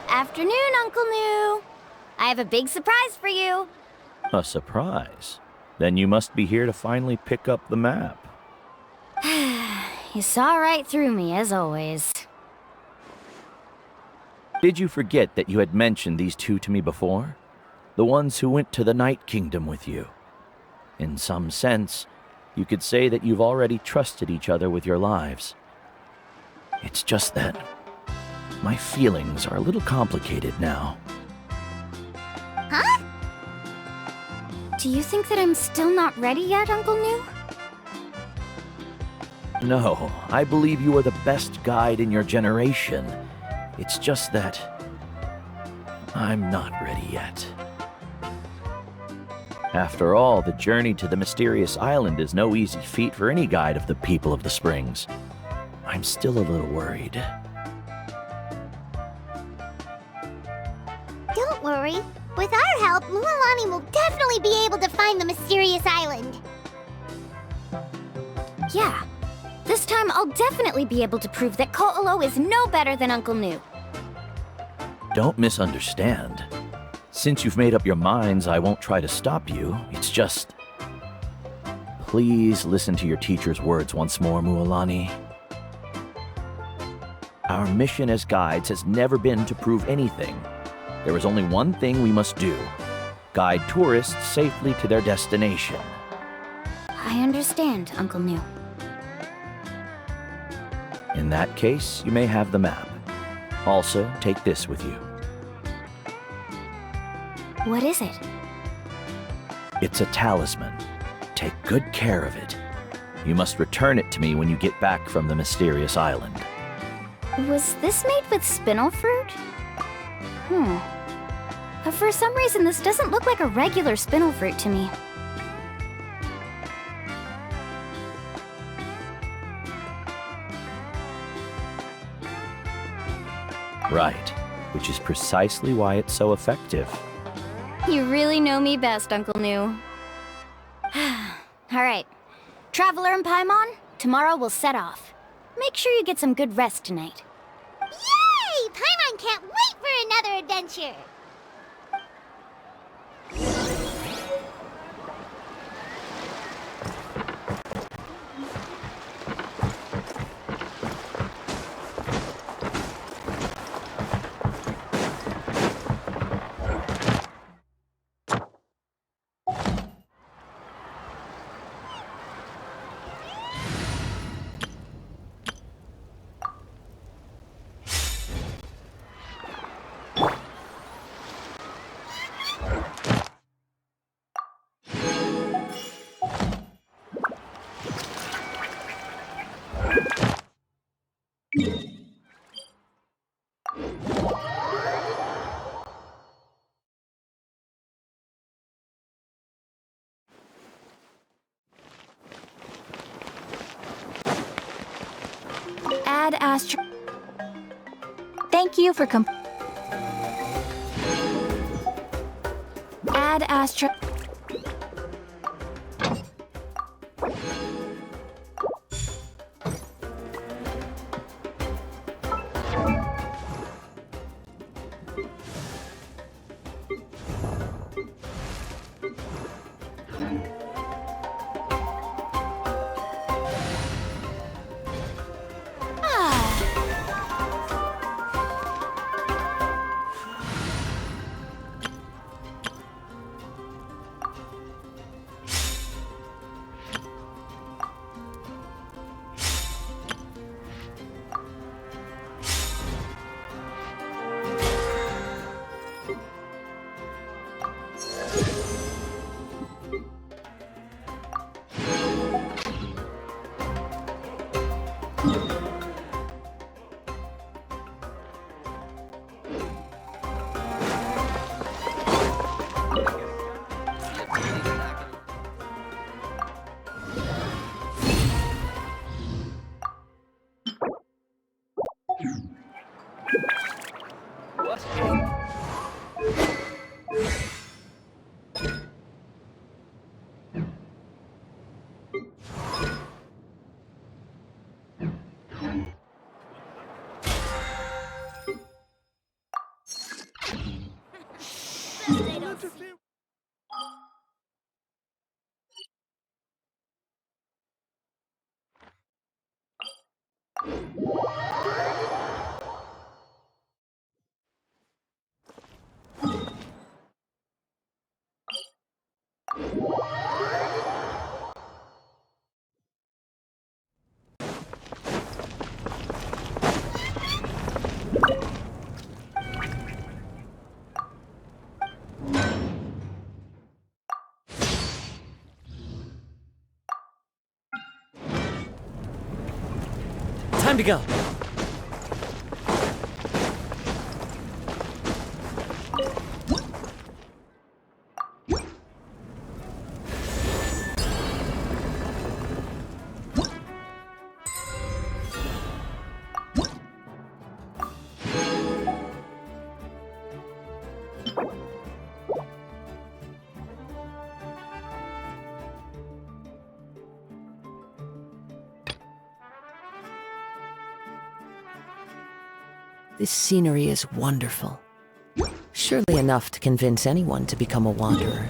Afternoon, Uncle Nu. I have a big surprise for you. A surprise? Then you must be here to finally pick up the map. You saw right through me, as always. Did you forget that you had mentioned these two to me before? The ones who went to the Night Kingdom with you. In some sense, you could say that you've already trusted each other with your lives. It's just that my feelings are a little complicated now. Huh? Do you think that I'm still not ready yet, Uncle Nu? No, I believe you are the best guide in your generation. It's just that I'm not ready yet. After all, the journey to the mysterious island is no easy feat for any guide of the people of the Springs. I'm still a little worried. Don't worry. With our help, Mualani will definitely be able to find the mysterious island. Yeah. This time I'll definitely be able to prove that Ko'olo is no better than Uncle Nu. Don't misunderstand. Since you've made up your minds, I won't try to stop you. It's just... Please listen to your teacher's words once more, Mualani. Our mission as guides has never been to prove anything. There is only one thing we must do. Guide tourists safely to their destination. I understand, Uncle Nu. In that case, you may have the map. Also, take this with you. What is it? It's a talisman. Take good care of it. You must return it to me when you get back from the mysterious island. Was this made with spinel fruit? For some reason, this doesn't look like a regular spinel fruit to me. Right, which is precisely why it's so effective. You really know me best, Uncle New. Alright. Traveler and Paimon, tomorrow we'll set off. Make sure you get some good rest tonight. Yay! Paimon can't wait for another adventure! Add Astro. Thank you for Add Astro. Time to go. This scenery is wonderful. Surely enough to convince anyone to become a wanderer.